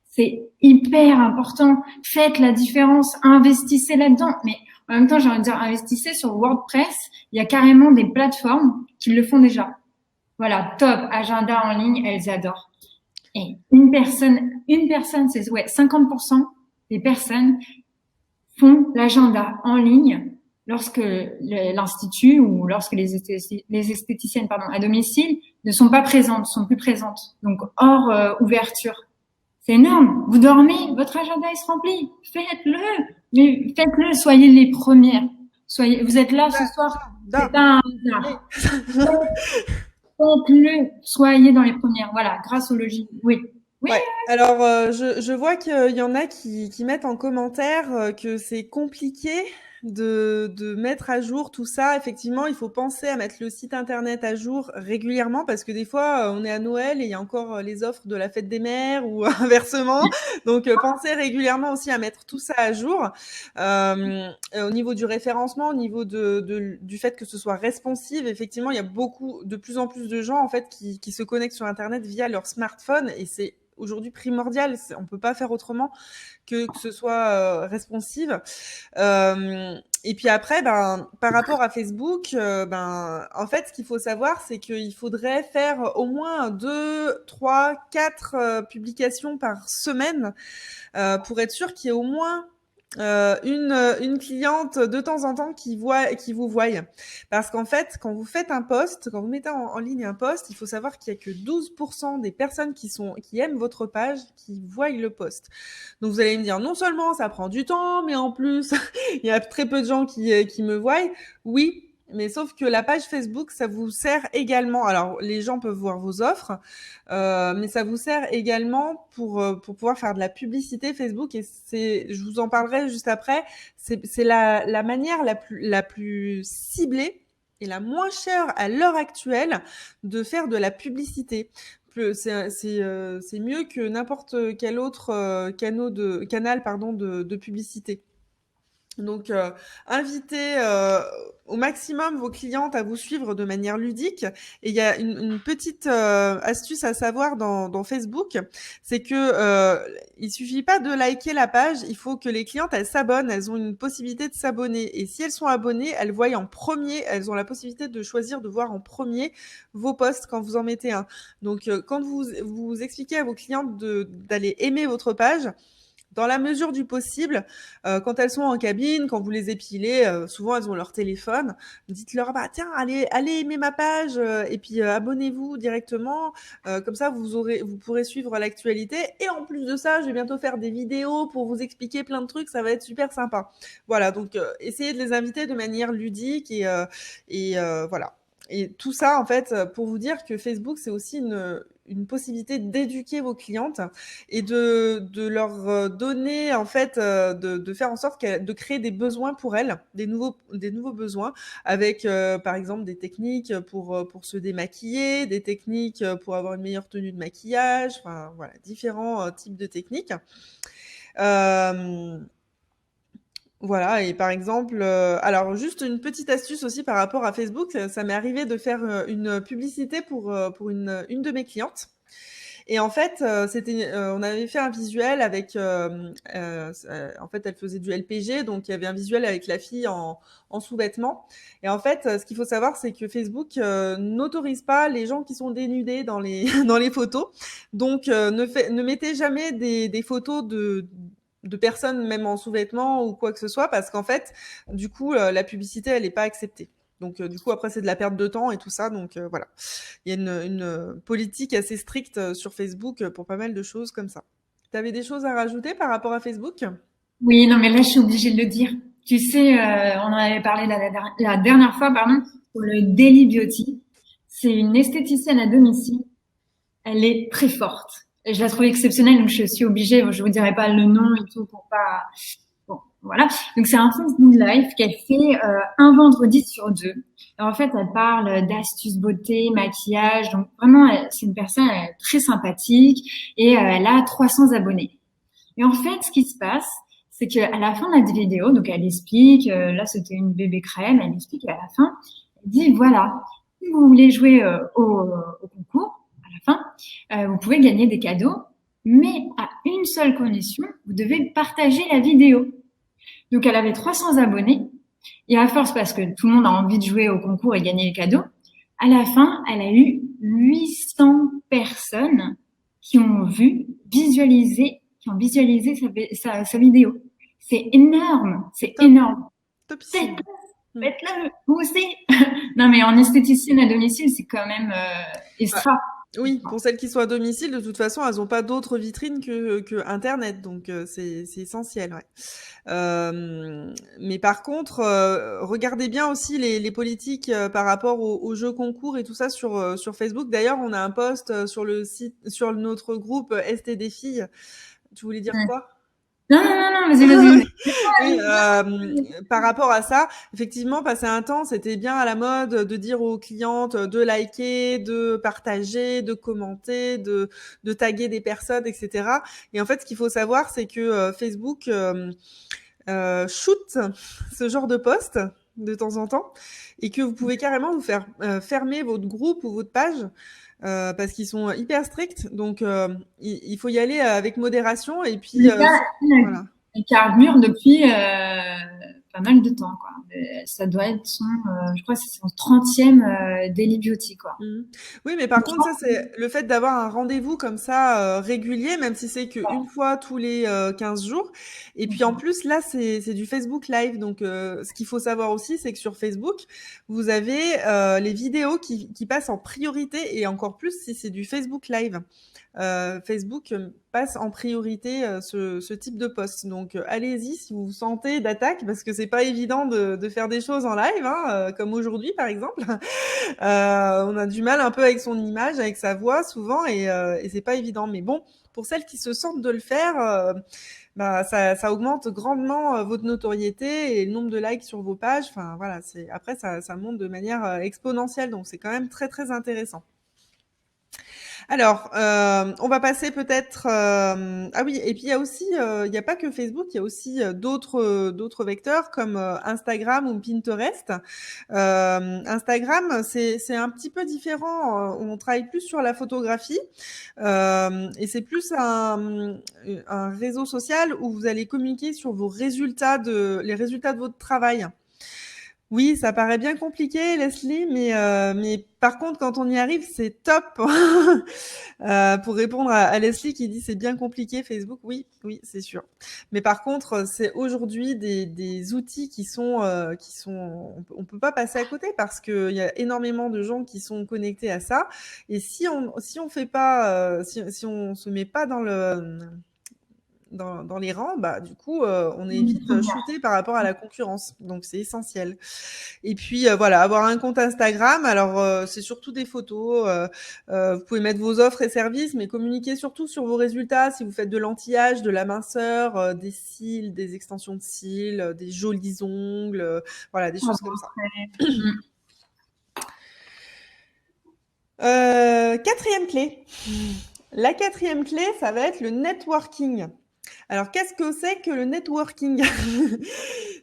[SPEAKER 2] C'est hyper important. Faites la différence, investissez là-dedans. Mais en même temps, j'ai envie de dire, investissez sur WordPress. Il y a carrément des plateformes qui le font déjà. Voilà, top, agenda en ligne, elles adorent. Et une personne, c'est, ouais, 50% des personnes font l'agenda en ligne lorsque l'institut ou lorsque les esthéticiennes, pardon, à domicile ne sont pas présentes, sont plus présentes. Donc, hors ouverture. C'est énorme. Vous dormez, votre agenda il se remplit. Faites-le. Mais faites-le, soyez les premières. Vous êtes là ce soir. C'est pas un hasard. Faites-le. Soyez dans les premières. Voilà, grâce au logis. Oui. Oui.
[SPEAKER 1] Ouais. Alors, je vois qu'il y en a qui mettent en commentaire que c'est compliqué de mettre à jour tout ça. Effectivement, il faut penser à mettre le site internet à jour régulièrement parce que des fois, on est à Noël et il y a encore les offres de la fête des mères ou inversement. Donc, pensez régulièrement aussi à mettre tout ça à jour. Au niveau du référencement, au niveau du fait que ce soit responsive, effectivement, il y a de plus en plus de gens en fait qui se connectent sur internet via leur smartphone et c'est aujourd'hui primordial. On peut pas faire autrement que ce soit responsive. Et puis après, par rapport à Facebook, en fait, ce qu'il faut savoir, c'est qu'il faudrait faire au moins 2, 3, 4 publications par semaine pour être sûr qu'il y ait au moins une cliente de temps en temps qui vous voie. Parce qu'en fait, quand vous faites un post, quand vous mettez en ligne un post, il faut savoir qu'il y a que 12% des personnes qui aiment votre page qui voient le post. Donc vous allez me dire, non seulement ça prend du temps, mais en plus, il y a très peu de gens qui me voient. Oui, mais sauf que la page Facebook, ça vous sert également. Alors, les gens peuvent voir vos offres, mais ça vous sert également pour pouvoir faire de la publicité Facebook. Et je vous en parlerai juste après. C'est la manière la plus ciblée et la moins chère à l'heure actuelle de faire de la publicité. C'est mieux que n'importe quel autre canal de publicité. Donc, invitez au maximum vos clientes à vous suivre de manière ludique. Et il y a une petite astuce à savoir dans Facebook, c'est que il suffit pas de liker la page, il faut que les clientes elles s'abonnent, elles ont une possibilité de s'abonner. Et si elles sont abonnées, elles voient en premier, elles ont la possibilité de choisir de voir en premier vos posts quand vous en mettez un. Donc, quand vous expliquez à vos clientes d'aller aimer votre page, dans la mesure du possible, quand elles sont en cabine, quand vous les épilez, souvent elles ont leur téléphone, dites-leur bah tiens allez aimer ma page et puis abonnez-vous directement, comme ça vous pourrez suivre l'actualité et en plus de ça je vais bientôt faire des vidéos pour vous expliquer plein de trucs, ça va être super sympa. Voilà donc essayez de les inviter de manière ludique et voilà. Et tout ça en fait pour vous dire que Facebook c'est aussi une possibilité d'éduquer vos clientes et de leur donner en fait de faire en sorte de créer des besoins pour elles, des nouveaux besoins avec par exemple des techniques pour se démaquiller, des techniques pour avoir une meilleure tenue de maquillage, enfin voilà, différents types de techniques. Voilà, et par exemple, alors juste une petite astuce aussi par rapport à Facebook, ça m'est arrivé de faire une publicité pour une de mes clientes. Et en fait, on avait fait un visuel avec, en fait, elle faisait du LPG, donc il y avait un visuel avec la fille en sous-vêtements. Et en fait, ce qu'il faut savoir, c'est que Facebook n'autorise pas les gens qui sont dénudés dans les dans les photos. Donc, ne mettez jamais des photos de personnes même en sous-vêtements ou quoi que ce soit, parce qu'en fait, du coup, la publicité, elle n'est pas acceptée. Donc, du coup, après, c'est de la perte de temps et tout ça. Donc, voilà. Il y a une politique assez stricte sur Facebook pour pas mal de choses comme ça. Tu avais des choses à rajouter par rapport à Facebook?
[SPEAKER 2] Oui, non, mais là, je suis obligée de le dire. Tu sais, on en avait parlé la dernière fois, pardon, pour le Daily Beauty. C'est une esthéticienne à domicile. Elle est très forte. Et je la trouve exceptionnelle, donc je suis obligée, je vous dirai pas le nom et tout pour pas, bon, voilà. Donc c'est un Facebook Live qu'elle fait un vendredi sur deux. Et en fait, elle parle d'astuces beauté, maquillage. Donc vraiment, c'est une personne très sympathique et elle a 300 abonnés. Et en fait, ce qui se passe, c'est qu'à la fin de la vidéo, donc elle explique, là c'était une bébé crème, elle explique à la fin, elle dit voilà, si vous voulez jouer au concours, à la fin, vous pouvez gagner des cadeaux, mais à une seule condition, vous devez partager la vidéo. Donc elle avait 300 abonnés, et à force, parce que tout le monde a envie de jouer au concours et gagner les cadeaux, à la fin, elle a eu 800 personnes qui ont visualisé sa vidéo. C'est énorme, c'est
[SPEAKER 1] Top,
[SPEAKER 2] énorme.
[SPEAKER 1] topissime.
[SPEAKER 2] Faites-le, vous aussi. Non, mais en esthéticienne à domicile, c'est quand même extra.
[SPEAKER 1] Oui, pour celles qui sont à domicile, de toute façon, elles n'ont pas d'autres vitrines que Internet, donc c'est essentiel, ouais. Mais par contre, regardez bien aussi les politiques par rapport aux jeux concours et tout ça sur Facebook. D'ailleurs, on a un post sur le site, sur notre groupe ST des filles. Tu voulais dire quoi?
[SPEAKER 2] Non, vas-y.
[SPEAKER 1] Oui, par rapport à ça, effectivement, passé un temps, c'était bien à la mode de dire aux clientes de liker, de partager, de commenter, de taguer des personnes, etc. Et en fait, ce qu'il faut savoir, c'est que Facebook shoot ce genre de post de temps en temps et que vous pouvez carrément vous faire fermer votre groupe ou votre page parce qu'ils sont hyper stricts. Donc, il faut y aller avec modération et puis voilà.
[SPEAKER 2] Elle carbure depuis pas mal de temps, quoi. Ça doit être je crois que c'est son 30e Daily Beauty, quoi.
[SPEAKER 1] Mmh. Oui, mais par contre, ça, c'est le fait d'avoir un rendez-vous comme ça, régulier, même si c'est qu'une fois tous les 15 jours. Et puis en plus, là, c'est du Facebook Live. Donc, ce qu'il faut savoir aussi, c'est que sur Facebook, vous avez les vidéos qui passent en priorité et encore plus si c'est du Facebook Live. Facebook passe en priorité ce type de post. Donc allez-y si vous vous sentez d'attaque, parce que c'est pas évident de faire des choses en live, hein, comme aujourd'hui par exemple. On a du mal un peu avec son image, avec sa voix souvent, et c'est pas évident. Mais bon, pour celles qui se sentent de le faire, bah, ça augmente grandement votre notoriété et le nombre de likes sur vos pages. Enfin voilà, après ça monte de manière exponentielle, donc c'est quand même très très intéressant. Alors, on va passer peut-être. Ah oui, et puis il y a aussi, il n'y a pas que Facebook, il y a aussi d'autres vecteurs comme Instagram ou Pinterest. Instagram, c'est un petit peu différent. On travaille plus sur la photographie et c'est plus un réseau social où vous allez communiquer sur les résultats de votre travail. Oui, ça paraît bien compliqué, Leslie, mais par contre, quand on y arrive, c'est top. Pour répondre à Leslie qui dit c'est bien compliqué Facebook, oui, c'est sûr. Mais par contre, c'est aujourd'hui des outils qui sont, on peut pas passer à côté parce que il y a énormément de gens qui sont connectés à ça. Et si on fait pas, si on se met pas dans les rangs, bah du coup, on est vite shooté par rapport à la concurrence. Donc c'est essentiel. Et puis voilà, avoir un compte Instagram. Alors c'est surtout des photos. Vous pouvez mettre vos offres et services, mais communiquez surtout sur vos résultats. Si vous faites de l'anti-âge, de la minceur, des cils, des extensions de cils, des jolis ongles, voilà, des choses comme ça. Quatrième clé. La quatrième clé, ça va être le networking. Alors, qu'est-ce que c'est que le networking?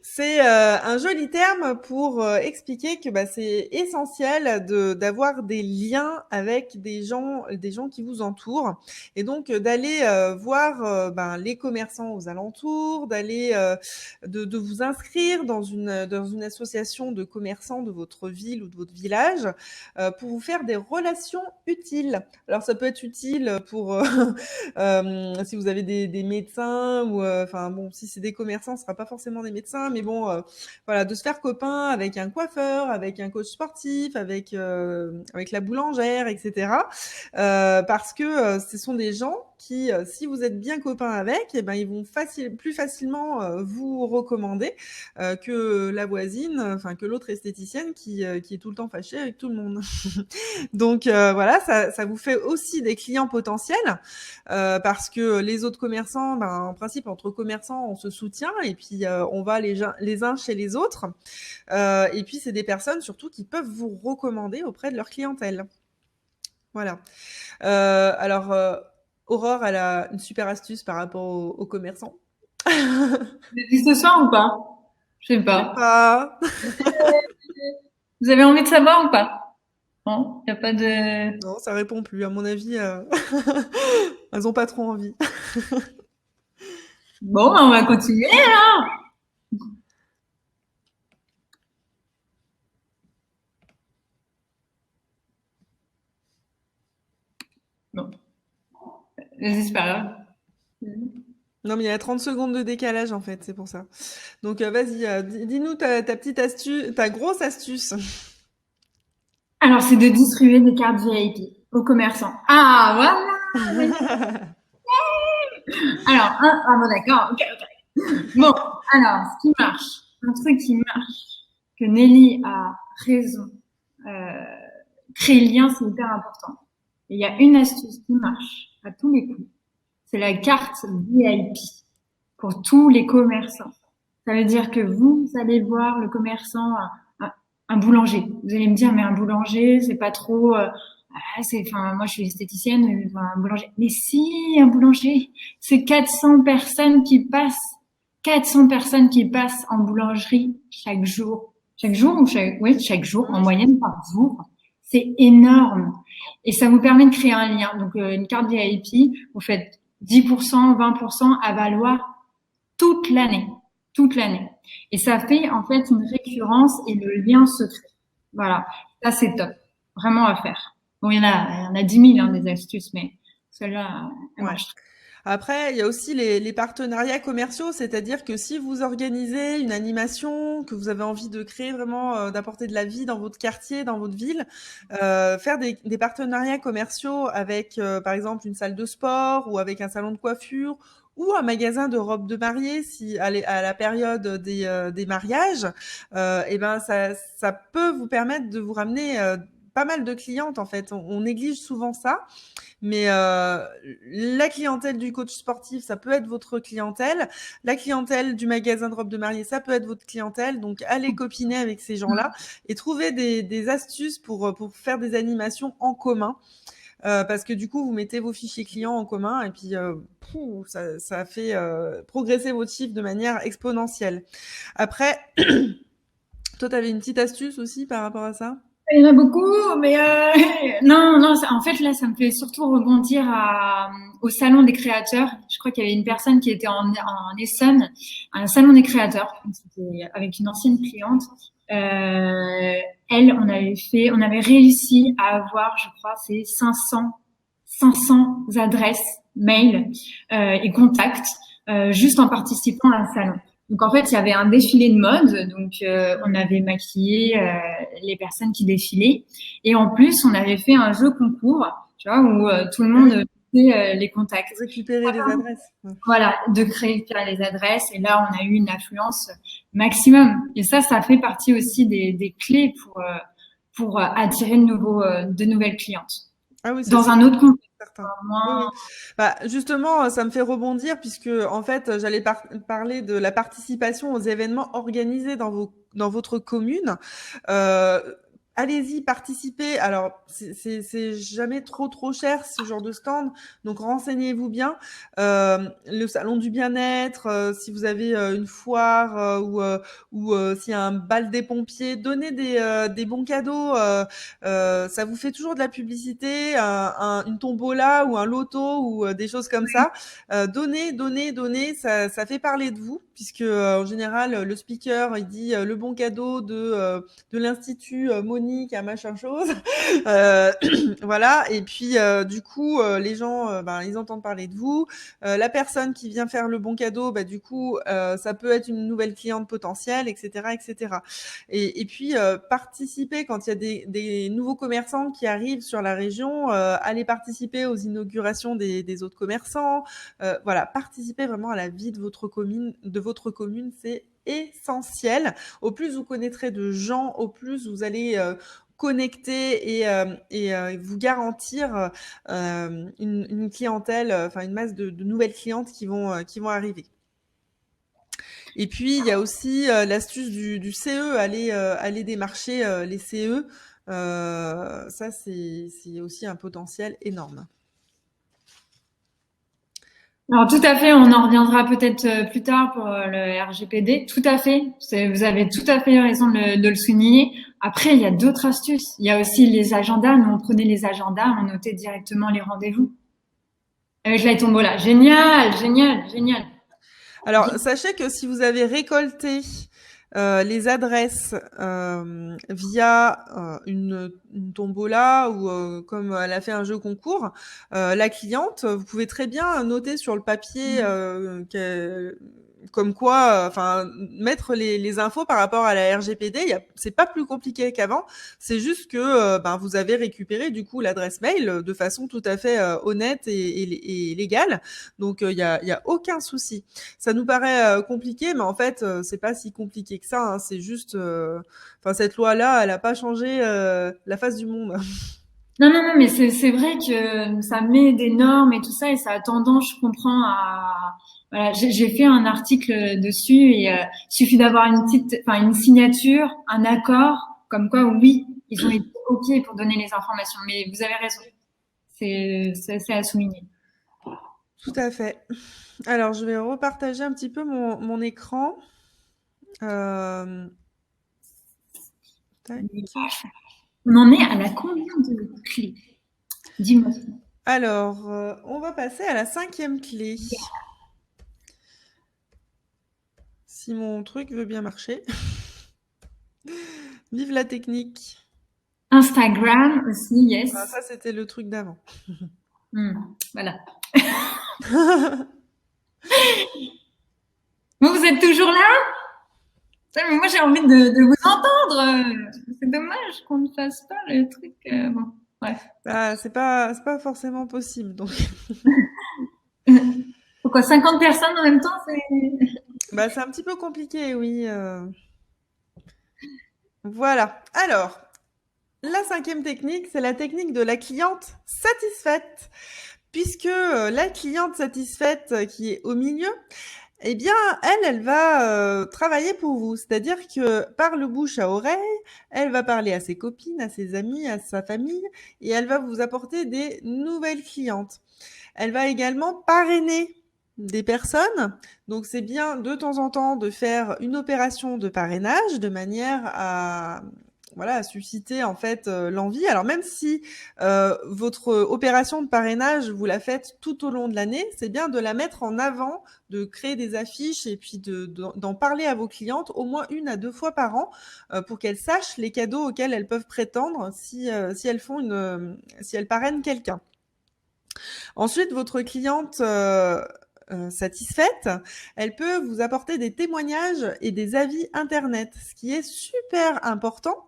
[SPEAKER 1] C'est un joli terme pour expliquer que bah, c'est essentiel d'avoir des liens avec des gens qui vous entourent, et donc d'aller voir ben, les commerçants aux alentours, de vous inscrire dans une association de commerçants de votre ville ou de votre village pour vous faire des relations utiles. Alors ça peut être utile pour si vous avez des médecins ou enfin bon, si c'est des commerçants, ce sera pas forcément des médecins, mais bon, voilà, de se faire copain avec un coiffeur, avec un coach sportif, avec la boulangère, etc. Parce que ce sont des gens qui, si vous êtes bien copain avec, eh ben ils vont plus facilement vous recommander que la voisine, enfin que l'autre esthéticienne qui est tout le temps fâchée avec tout le monde. Donc voilà, ça vous fait aussi des clients potentiels parce que les autres commerçants, ben, en principe, entre commerçants, on se soutient et puis on va les uns chez les autres. Et puis, c'est des personnes surtout qui peuvent vous recommander auprès de leur clientèle. Voilà. Alors, Aurore, elle a une super astuce par rapport aux commerçants.
[SPEAKER 2] Depuis ce soir ou pas? Je sais
[SPEAKER 1] Je sais
[SPEAKER 2] pas.
[SPEAKER 1] pas.
[SPEAKER 2] Vous avez envie de savoir ou pas? Non, y a pas de...
[SPEAKER 1] Non, ça répond plus. À mon avis, elles ont pas trop envie.
[SPEAKER 2] Bon, on va continuer, là. Non, c'est pas grave.
[SPEAKER 1] Non, mais il y a 30 secondes de décalage, en fait, c'est pour ça. Donc, vas-y, dis-nous ta petite astuce, ta grosse astuce.
[SPEAKER 2] Alors, c'est de distribuer des cartes VIP aux commerçants. Ah, voilà. Alors, ah bon, d'accord. Ok, ok. Bon, alors, ce qui marche, un truc qui marche, que Nelly a raison. Créer le lien, c'est hyper important. Et il y a une astuce qui marche à tous les coups. C'est la carte VIP pour tous les commerçants. Ça veut dire que vous allez voir le commerçant, un boulanger. Vous allez me dire, mais un boulanger, c'est pas trop, enfin, moi je suis esthéticienne, un boulanger. Mais si, un boulanger, c'est 400 personnes qui passent, 400 personnes qui passent en boulangerie chaque jour. Chaque jour ou chaque jour, en moyenne par jour. C'est énorme. Et ça vous permet de créer un lien. Donc, une carte VIP, vous faites 10%, 20% à valoir toute l'année. Toute l'année. Et ça fait, en fait, une récurrence et le lien se crée. Voilà. Ça, c'est top. Vraiment à faire. Bon, il y en a 10 000, hein, des astuces, mais celle-là, elle marche.
[SPEAKER 1] Après, il y a aussi les partenariats commerciaux, c'est-à-dire que si vous organisez une animation, que vous avez envie de créer vraiment, d'apporter de la vie dans votre quartier, dans votre ville, faire des partenariats commerciaux avec, par exemple, une salle de sport ou avec un salon de coiffure ou un magasin de robes de mariée, si à la période des mariages, et ben ça peut vous permettre de vous ramener pas mal de clientes en fait. On néglige souvent ça. Mais la clientèle du coach sportif, ça peut être votre clientèle. La clientèle du magasin de robes de mariée, ça peut être votre clientèle. Donc, allez copiner avec ces gens-là et trouver des astuces pour faire des animations en commun. Parce que du coup, vous mettez vos fichiers clients en commun et puis ça fait progresser votre chiffre de manière exponentielle. Après, toi, tu avais une petite astuce aussi par rapport à ça?
[SPEAKER 2] Il y en a beaucoup, mais non, non. En fait, là, ça me fait surtout rebondir au salon des créateurs. Je crois qu'il y avait une personne qui était en Essonne, un salon des créateurs, c'était avec une ancienne cliente. Elle, on avait réussi à avoir, je crois, c'est 500 adresses mail et contacts juste en participant à un salon. Donc en fait, il y avait un défilé de mode, donc on avait maquillé les personnes qui défilaient, et en plus on avait fait un jeu concours, tu vois, où tout le monde fait les contacts.
[SPEAKER 1] Récupérer les adresses.
[SPEAKER 2] Voilà, de créer les adresses, et là on a eu une affluence maximum. Et ça fait partie aussi des clés pour attirer de nouvelles clientes.
[SPEAKER 1] Ah oui,
[SPEAKER 2] dans un autre contexte.
[SPEAKER 1] Certain. Oui, oui. Bah, justement, ça me fait rebondir puisque en fait, j'allais parler de la participation aux événements organisés dans votre commune. allez-y, participez. Alors, c'est jamais trop cher ce genre de stand, donc renseignez-vous bien. Le salon du bien-être, si vous avez une foire ou s'il y a un bal des pompiers, donnez des bons cadeaux. Ça vous fait toujours de la publicité, une tombola ou un loto ou des choses comme ça. Donnez, ça fait parler de vous, puisque en général, le speaker, il dit le bon cadeau de l'institut Monique à machin chose. Euh, voilà. Et puis, du coup, les gens, ils entendent parler de vous. La personne qui vient faire le bon cadeau, du coup, ça peut être une nouvelle cliente potentielle, etc., etc. Et puis, participer quand il y a des nouveaux commerçants qui arrivent sur la région, allez participer aux inaugurations des autres commerçants. Voilà, participer vraiment à la vie de votre commune, c'est essentiel. Au plus vous connaîtrez de gens, au plus vous allez connecter et vous garantir une clientèle, enfin une masse de nouvelles clientes qui vont arriver. Et puis il y a aussi l'astuce du CE, aller démarcher les CE. Ça c'est aussi un potentiel énorme.
[SPEAKER 2] Alors tout à fait, on en reviendra peut-être plus tard pour le RGPD. Tout à fait, vous avez tout à fait raison de le souligner. Après, il y a d'autres astuces. Il y a aussi les agendas. Nous, on prenait les agendas, on notait directement les rendez-vous. Avec la tombola. Génial, génial, génial.
[SPEAKER 1] Alors, sachez que si vous avez récolté les adresses via une tombola ou comme elle a fait un jeu concours, la cliente, vous pouvez très bien noter sur le papier comme quoi, enfin, mettre les infos par rapport à la RGPD. C'est pas plus compliqué qu'avant. C'est juste que vous avez récupéré du coup l'adresse mail de façon tout à fait honnête et légale. Donc il y a aucun souci. Ça nous paraît compliqué, mais en fait c'est pas si compliqué que ça. Hein. C'est juste, cette loi-là, elle a pas changé la face du monde.
[SPEAKER 2] Non, mais c'est vrai que ça met des normes et tout ça, et ça a tendance, je comprends, à voilà, j'ai fait un article dessus et il suffit d'avoir une signature, un accord, comme quoi oui, ils ont été ok pour donner les informations. Mais vous avez raison, c'est à souligner.
[SPEAKER 1] Tout à fait. Alors je vais repartager un petit peu mon écran. Tac.
[SPEAKER 2] On en est à la combien de clés? Dis-moi.
[SPEAKER 1] Alors, on va passer à la 5e clé. Si mon truc veut bien marcher. Vive la technique.
[SPEAKER 2] Instagram aussi, yes.
[SPEAKER 1] Ah, ça, c'était le truc d'avant.
[SPEAKER 2] Voilà. Vous êtes toujours là? Mais moi, j'ai envie de vous entendre. C'est dommage qu'on ne fasse pas le truc. Bon, bref.
[SPEAKER 1] C'est pas forcément possible, donc.
[SPEAKER 2] Pourquoi 50 personnes en même temps,
[SPEAKER 1] c'est un petit peu compliqué, oui. Voilà. Alors, la 5e technique, c'est la technique de la cliente satisfaite. Puisque la cliente satisfaite qui est au milieu, eh bien, elle va travailler pour vous. C'est-à-dire que par le bouche à oreille, elle va parler à ses copines, à ses amis, à sa famille, et elle va vous apporter des nouvelles clientes. Elle va également parrainer des personnes. Donc, c'est bien de temps en temps de faire une opération de parrainage de manière à susciter en fait l'envie. Alors même si votre opération de parrainage, vous la faites tout au long de l'année, c'est bien de la mettre en avant, de créer des affiches et puis d'en parler à vos clientes au moins 1 à 2 fois par an pour qu'elles sachent les cadeaux auxquels elles peuvent prétendre si elles parrainent quelqu'un. Ensuite, votre cliente satisfaite, elle peut vous apporter des témoignages et des avis internet, ce qui est super important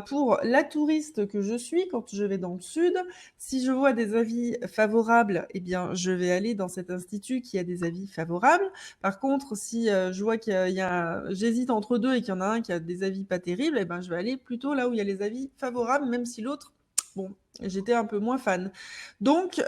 [SPEAKER 1] pour la touriste que je suis quand je vais dans le sud. Si je vois des avis favorables, eh bien, je vais aller dans cet institut qui a des avis favorables. Par contre, si je vois j'hésite entre deux et qu'il y en a un qui a des avis pas terribles, eh ben, je vais aller plutôt là où il y a les avis favorables, même si l'autre bon, j'étais un peu moins fan. Donc,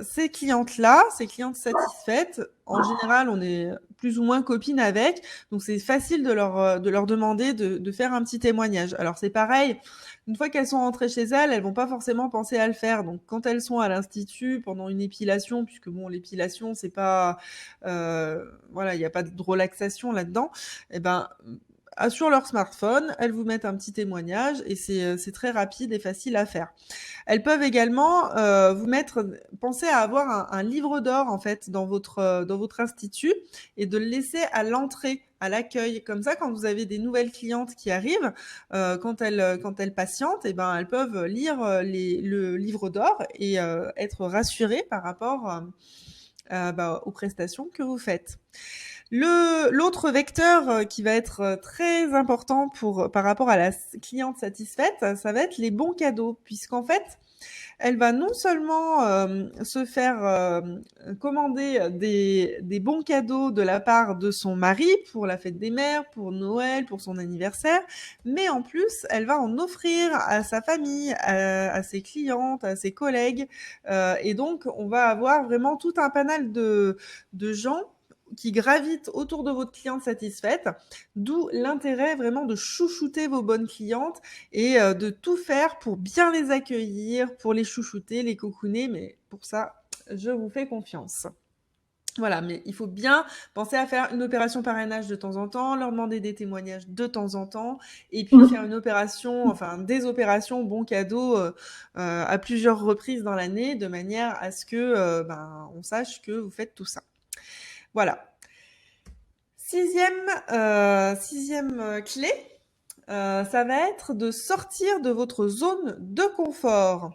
[SPEAKER 1] ces clientes-là, ces clientes satisfaites, en général, on est plus ou moins copines avec, donc c'est facile de leur demander de faire un petit témoignage. Alors c'est pareil, une fois qu'elles sont rentrées chez elles, elles vont pas forcément penser à le faire. Donc quand elles sont à l'institut pendant une épilation, puisque bon, l'épilation, c'est pas, voilà, il y a pas de relaxation là-dedans, et ben, sur leur smartphone, elles vous mettent un petit témoignage et c'est très rapide et facile à faire. Elles peuvent également vous mettre, penser à avoir un livre d'or en fait dans votre institut et de le laisser à l'entrée, à l'accueil. Comme ça, quand vous avez des nouvelles clientes qui arrivent, quand elles patientent, et ben elles peuvent lire le livre d'or et être rassurées par rapport aux prestations que vous faites. L'autre vecteur qui va être très important par rapport à la cliente satisfaite, ça va être les bons cadeaux, puisqu'en fait, elle va non seulement se faire commander des bons cadeaux de la part de son mari pour la fête des mères, pour Noël, pour son anniversaire, mais en plus, elle va en offrir à sa famille, à ses clientes, à ses collègues. Et donc, on va avoir vraiment tout un panel de gens qui gravitent autour de votre cliente satisfaite, d'où l'intérêt vraiment de chouchouter vos bonnes clientes et de tout faire pour bien les accueillir, pour les chouchouter, les cocooner, mais pour ça, je vous fais confiance. Voilà, mais il faut bien penser à faire une opération parrainage de temps en temps, leur demander des témoignages de temps en temps, et puis faire une opération, enfin des opérations bons cadeaux à plusieurs reprises dans l'année, de manière à ce que on sache que vous faites tout ça. Voilà. Sixième clé, ça va être de sortir de votre zone de confort.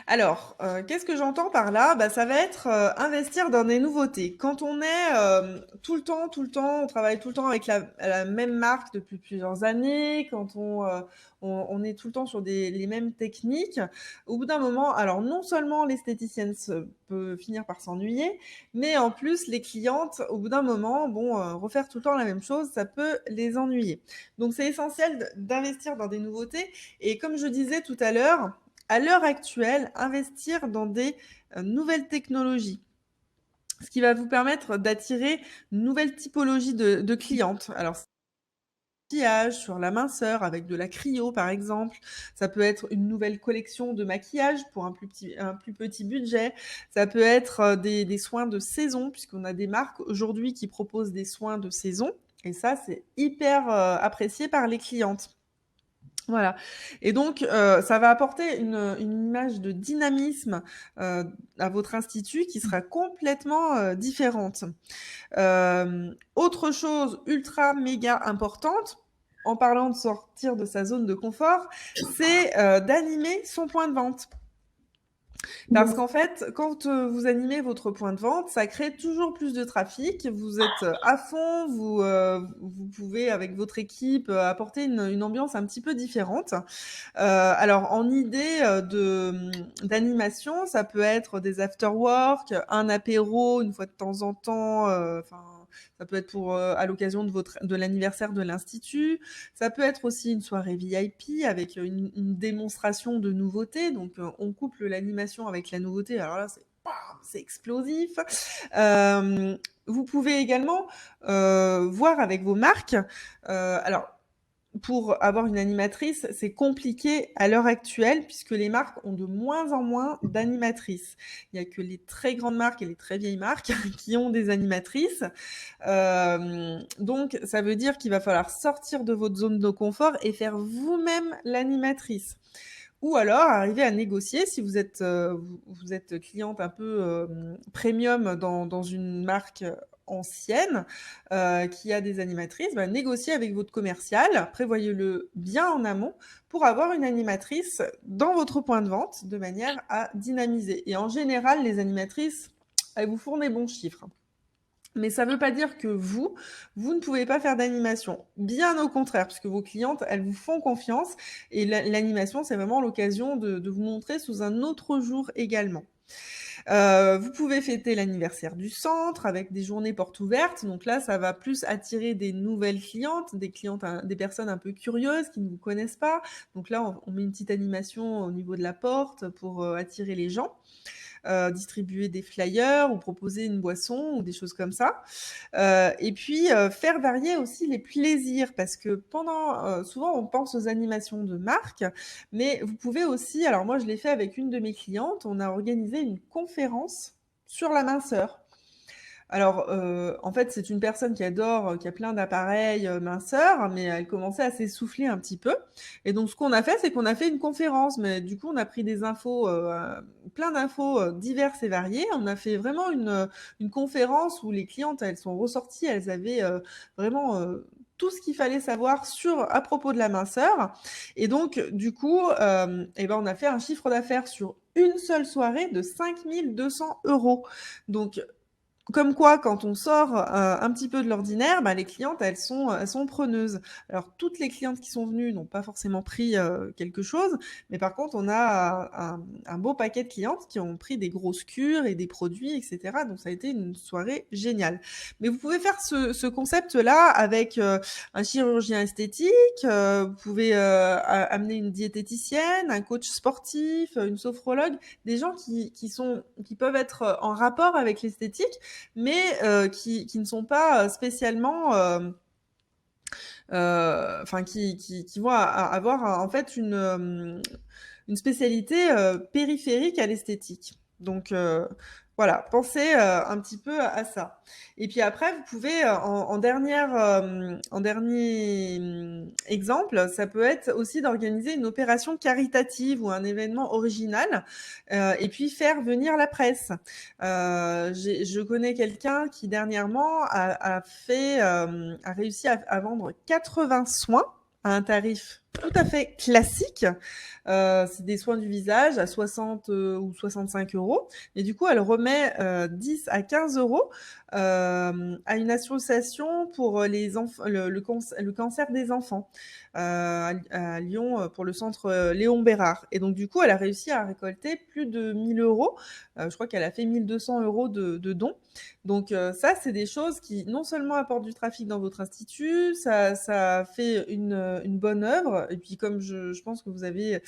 [SPEAKER 1] Alors, qu'est-ce que j'entends par là? Ça va être investir dans des nouveautés. Quand on est tout le temps, on travaille tout le temps avec la même marque depuis plusieurs années, quand on est tout le temps sur les mêmes techniques, au bout d'un moment, alors non seulement l'esthéticienne peut finir par s'ennuyer, mais en plus les clientes, au bout d'un moment, refaire tout le temps la même chose, ça peut les ennuyer. Donc c'est essentiel d'investir dans des nouveautés. Et comme je disais tout à l'heure actuelle, investir dans des nouvelles technologies, ce qui va vous permettre d'attirer une nouvelle typologie de clientes. Alors, sur la minceur avec de la cryo par exemple, ça peut être une nouvelle collection de maquillage pour un plus petit budget, ça peut être des soins de saison, puisqu'on a des marques aujourd'hui qui proposent des soins de saison, et ça c'est hyper apprécié par les clientes. Voilà. Et donc, ça va apporter une image de dynamisme à votre institut qui sera complètement différente. Autre chose ultra méga importante, en parlant de sortir de sa zone de confort, c'est d'animer son point de vente. Parce qu'en fait, quand vous animez votre point de vente, ça crée toujours plus de trafic. Vous êtes à fond, vous pouvez, avec votre équipe, apporter une ambiance un petit peu différente. Alors, en idée d'animation, ça peut être des after-work, un apéro une fois de temps en temps, ça peut être à l'occasion de l'anniversaire de l'institut. Ça peut être aussi une soirée VIP avec une démonstration de nouveautés. Donc, on couple l'animation avec la nouveauté. Alors là, c'est explosif. Vous pouvez également voir avec vos marques. Alors, pour avoir une animatrice, c'est compliqué à l'heure actuelle puisque les marques ont de moins en moins d'animatrices. Il n'y a que les très grandes marques et les très vieilles marques qui ont des animatrices. Donc, ça veut dire qu'il va falloir sortir de votre zone de confort et faire vous-même l'animatrice. Ou alors arriver à négocier si vous êtes cliente un peu premium dans une marque ancienne qui a des animatrices, négociez avec votre commercial, prévoyez-le bien en amont pour avoir une animatrice dans votre point de vente de manière à dynamiser. Et en général, les animatrices, elles vous font des bons chiffres. Mais ça ne veut pas dire que vous ne pouvez pas faire d'animation. Bien au contraire, puisque vos clientes, elles vous font confiance. Et l'animation, c'est vraiment l'occasion de vous montrer sous un autre jour également. Vous pouvez fêter l'anniversaire du centre avec des journées portes ouvertes. Donc là, ça va plus attirer des nouvelles clientes, des personnes un peu curieuses qui ne vous connaissent pas. Donc là, on met une petite animation au niveau de la porte pour attirer les gens. Distribuer des flyers ou proposer une boisson ou des choses comme ça. Et puis faire varier aussi les plaisirs parce que souvent on pense aux animations de marque, mais vous pouvez aussi, alors moi je l'ai fait avec une de mes clientes, on a organisé une conférence sur la minceur. Alors, en fait, c'est une personne qui adore, qui a plein d'appareils, minceurs, mais elle commençait à s'essouffler un petit peu et donc ce qu'on a fait, c'est qu'on a fait une conférence, mais du coup, on a pris des infos, plein d'infos, diverses et variées. On a fait vraiment une conférence où les clientes, elles sont ressorties, elles avaient, vraiment, tout ce qu'il fallait savoir à propos de la minceur et donc du coup, et ben, on a fait un chiffre d'affaires sur une seule soirée de 5 200 €. Donc comme quoi, quand on sort, un petit peu de l'ordinaire, bah, les clientes, elles sont preneuses. Alors toutes les clientes qui sont venues n'ont pas forcément pris, quelque chose, mais par contre, on a un beau paquet de clientes qui ont pris des grosses cures et des produits et cetera, donc ça a été une soirée géniale. Mais vous pouvez faire ce concept-là avec, un chirurgien esthétique, vous pouvez, amener une diététicienne, un coach sportif, une sophrologue, des gens qui peuvent être en rapport avec l'esthétique, mais qui ne sont pas spécialement, enfin qui vont avoir en fait une spécialité périphérique à l'esthétique. Donc voilà, pensez un petit peu à ça. Et puis après, vous pouvez en dernier exemple, ça peut être aussi d'organiser une opération caritative ou un événement original, et puis faire venir la presse. Je connais quelqu'un qui dernièrement a réussi à vendre 80 soins à un tarif tout à fait classique. C'est des soins du visage à 60 ou 65 €. Et du coup, elle remet 10 à 15 € à une association pour le cancer des enfants à Lyon pour le centre Léon Bérard. Et donc, du coup, elle a réussi à récolter plus de 1 000 €. Je crois qu'elle a fait 1 200 € de dons. Donc ça, c'est des choses qui non seulement apportent du trafic dans votre institut, ça fait une bonne œuvre. Et puis comme je pense que vous avez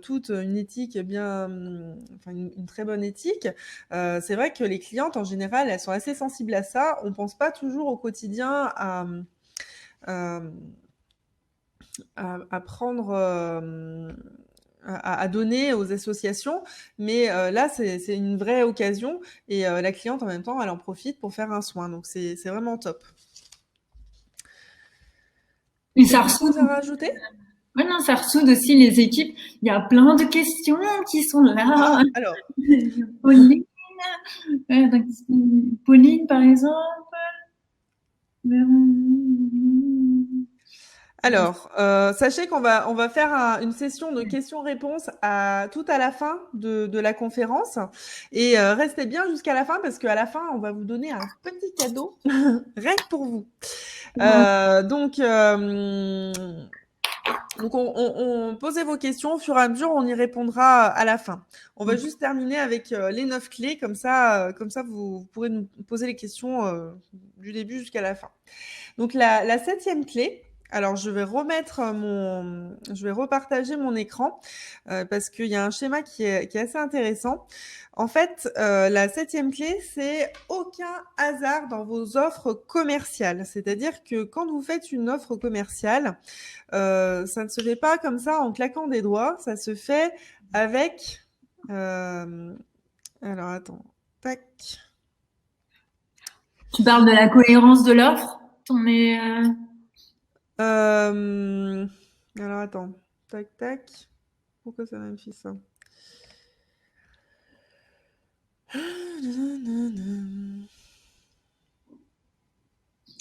[SPEAKER 1] toute une éthique enfin une très bonne éthique, c'est vrai que les clientes en général, elles sont assez sensibles à ça. On pense pas toujours au quotidien à, à prendre à donner aux associations, mais là c'est une vraie occasion et la cliente en même temps elle en profite pour faire un soin, donc c'est vraiment top.
[SPEAKER 2] Et ça
[SPEAKER 1] Quelque chose
[SPEAKER 2] ressoude.
[SPEAKER 1] à rajouter?
[SPEAKER 2] Ouais, non, ça ressoude aussi les équipes. Il y a plein de questions qui sont là.
[SPEAKER 1] Alors,
[SPEAKER 2] Pauline, donc, Pauline, par exemple.
[SPEAKER 1] sachez qu'on va faire une session de questions-réponses tout à la fin de la conférence et restez bien jusqu'à la fin parce qu'à la fin on va vous donner un petit cadeau rien que pour vous. Donc posez vos questions au fur et à mesure, on y répondra à la fin. On va juste terminer avec les 9 clés, comme ça vous pourrez nous poser les questions du début jusqu'à la fin. Donc la 7e clé, alors je vais repartager mon écran parce qu'il y a un schéma qui est assez intéressant. En fait, la 7e clé, c'est aucun hasard dans vos offres commerciales. C'est-à-dire que quand vous faites une offre commerciale, ça ne se fait pas comme ça en claquant des doigts. Ça se fait avec... alors attends, tac.
[SPEAKER 2] Tu parles de la cohérence de l'offre.
[SPEAKER 1] Alors attends, tac tac. Pourquoi ça m'a fait ça?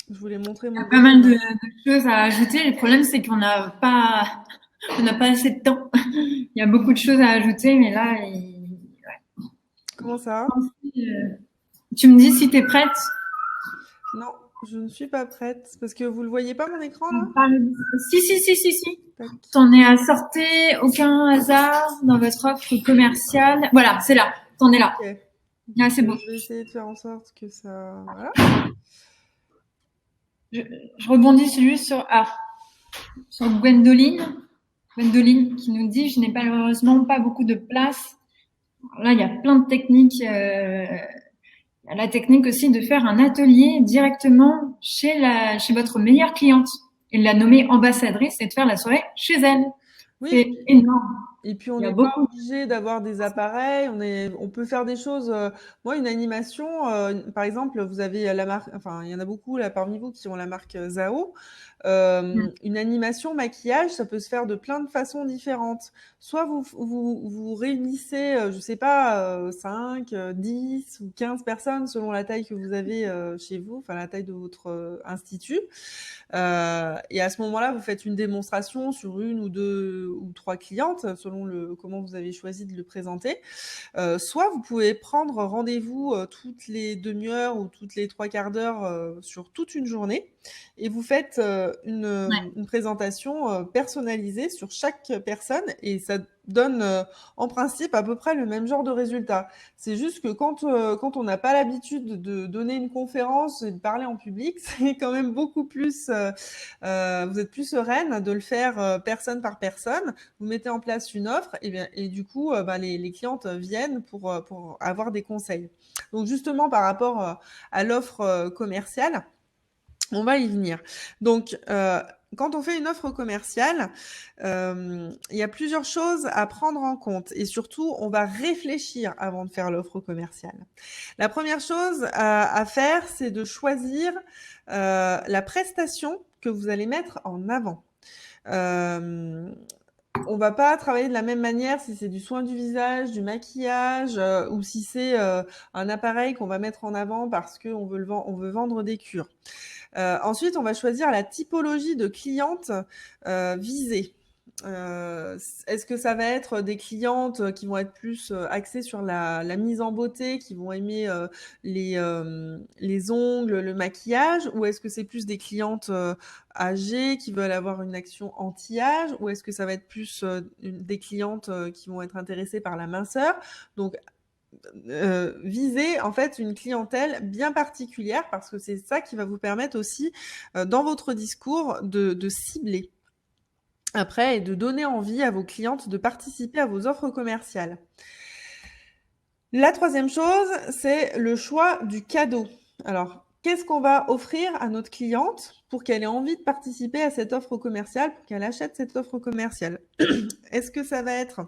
[SPEAKER 1] Je voulais montrer
[SPEAKER 2] Il y
[SPEAKER 1] mon
[SPEAKER 2] a pas mal de
[SPEAKER 1] document.
[SPEAKER 2] choses à ajouter. Le problème, c'est qu'on n'a pas assez de temps. Il y a beaucoup de choses à ajouter, mais là,
[SPEAKER 1] Comment ça?
[SPEAKER 2] tu me dis si tu es prête.
[SPEAKER 1] Non, je ne suis pas prête. Parce que vous le voyez pas mon écran là?
[SPEAKER 2] Si.
[SPEAKER 1] Tac.
[SPEAKER 2] T'en es à sortir aucun hasard dans votre offre commerciale. Voilà, c'est là. T'en es là.
[SPEAKER 1] Ok.
[SPEAKER 2] Ah, c'est bon.
[SPEAKER 1] Je vais essayer de faire en sorte que ça... Voilà.
[SPEAKER 2] Je rebondis juste sur Gwendoline. Gwendoline qui nous dit, je n'ai malheureusement pas beaucoup de place. Là, il y a plein de techniques. Il y a la technique aussi de faire un atelier directement chez votre meilleure cliente et de la nommer ambassadrice et de faire la soirée chez elle.
[SPEAKER 1] Oui,
[SPEAKER 2] C'est énorme.
[SPEAKER 1] et puis on
[SPEAKER 2] Il y a
[SPEAKER 1] n'est pas
[SPEAKER 2] beaucoup.
[SPEAKER 1] obligé d'avoir des appareils, on peut faire des choses. Moi, une animation, par exemple, vous avez la marque, enfin, il y en a beaucoup là parmi vous qui ont la marque Zao. Une animation maquillage, ça peut se faire de plein de façons différentes. Soit vous réunissez, je sais pas, 5, 10 ou 15 personnes selon la taille que vous avez chez vous, enfin la taille de votre institut. Et à ce moment-là, vous faites une démonstration sur 1 ou 2 ou 3 clientes, selon comment vous avez choisi de le présenter. Soit vous pouvez prendre rendez-vous toutes les demi-heures ou toutes les 3/4 d'heure sur toute une journée et vous faites une présentation personnalisée sur chaque personne et ça donne en principe à peu près le même genre de résultat. C'est juste que quand on n'a pas l'habitude de donner une conférence et de parler en public, c'est quand même beaucoup plus, vous êtes plus sereine de le faire personne par personne. Vous mettez en place une offre et du coup, les clientes viennent pour avoir des conseils. Donc justement, par rapport à l'offre commerciale, on va y venir. Donc, quand on fait une offre commerciale, il y a plusieurs choses à prendre en compte et surtout, on va réfléchir avant de faire l'offre commerciale. La première chose à faire, c'est de choisir la prestation que vous allez mettre en avant. On va pas travailler de la même manière si c'est du soin du visage, du maquillage ou si c'est un appareil qu'on va mettre en avant parce qu'on veut vendre des cures. Ensuite, on va choisir la typologie de clientes visées. Est-ce que ça va être des clientes qui vont être plus axées sur la mise en beauté, qui vont aimer les ongles, le maquillage, ou est-ce que c'est plus des clientes âgées qui veulent avoir une action anti-âge, ou est-ce que ça va être plus des clientes qui vont être intéressées par la minceur? Donc, viser en fait une clientèle bien particulière parce que c'est ça qui va vous permettre aussi dans votre discours de cibler après et de donner envie à vos clientes de participer à vos offres commerciales. La troisième chose, c'est le choix du cadeau. Alors, qu'est-ce qu'on va offrir à notre cliente pour qu'elle ait envie de participer à cette offre commerciale, pour qu'elle achète cette offre commerciale? Est-ce que ça va être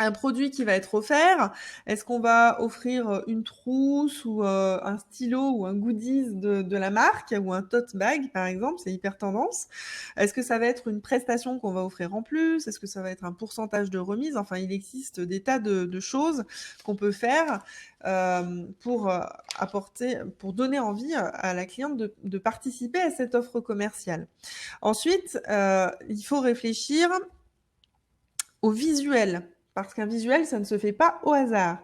[SPEAKER 1] un produit qui va être offert? Est-ce qu'on va offrir une trousse ou un stylo ou un goodies de la marque ou un tote bag par exemple? C'est hyper tendance. Est-ce que ça va être une prestation qu'on va offrir en plus? Est-ce que ça va être un pourcentage de remise? Enfin, il existe des tas de choses qu'on peut faire pour pour donner envie à la cliente de participer à cette offre commerciale. Ensuite, il faut réfléchir au visuel. Parce qu'un visuel, ça ne se fait pas au hasard.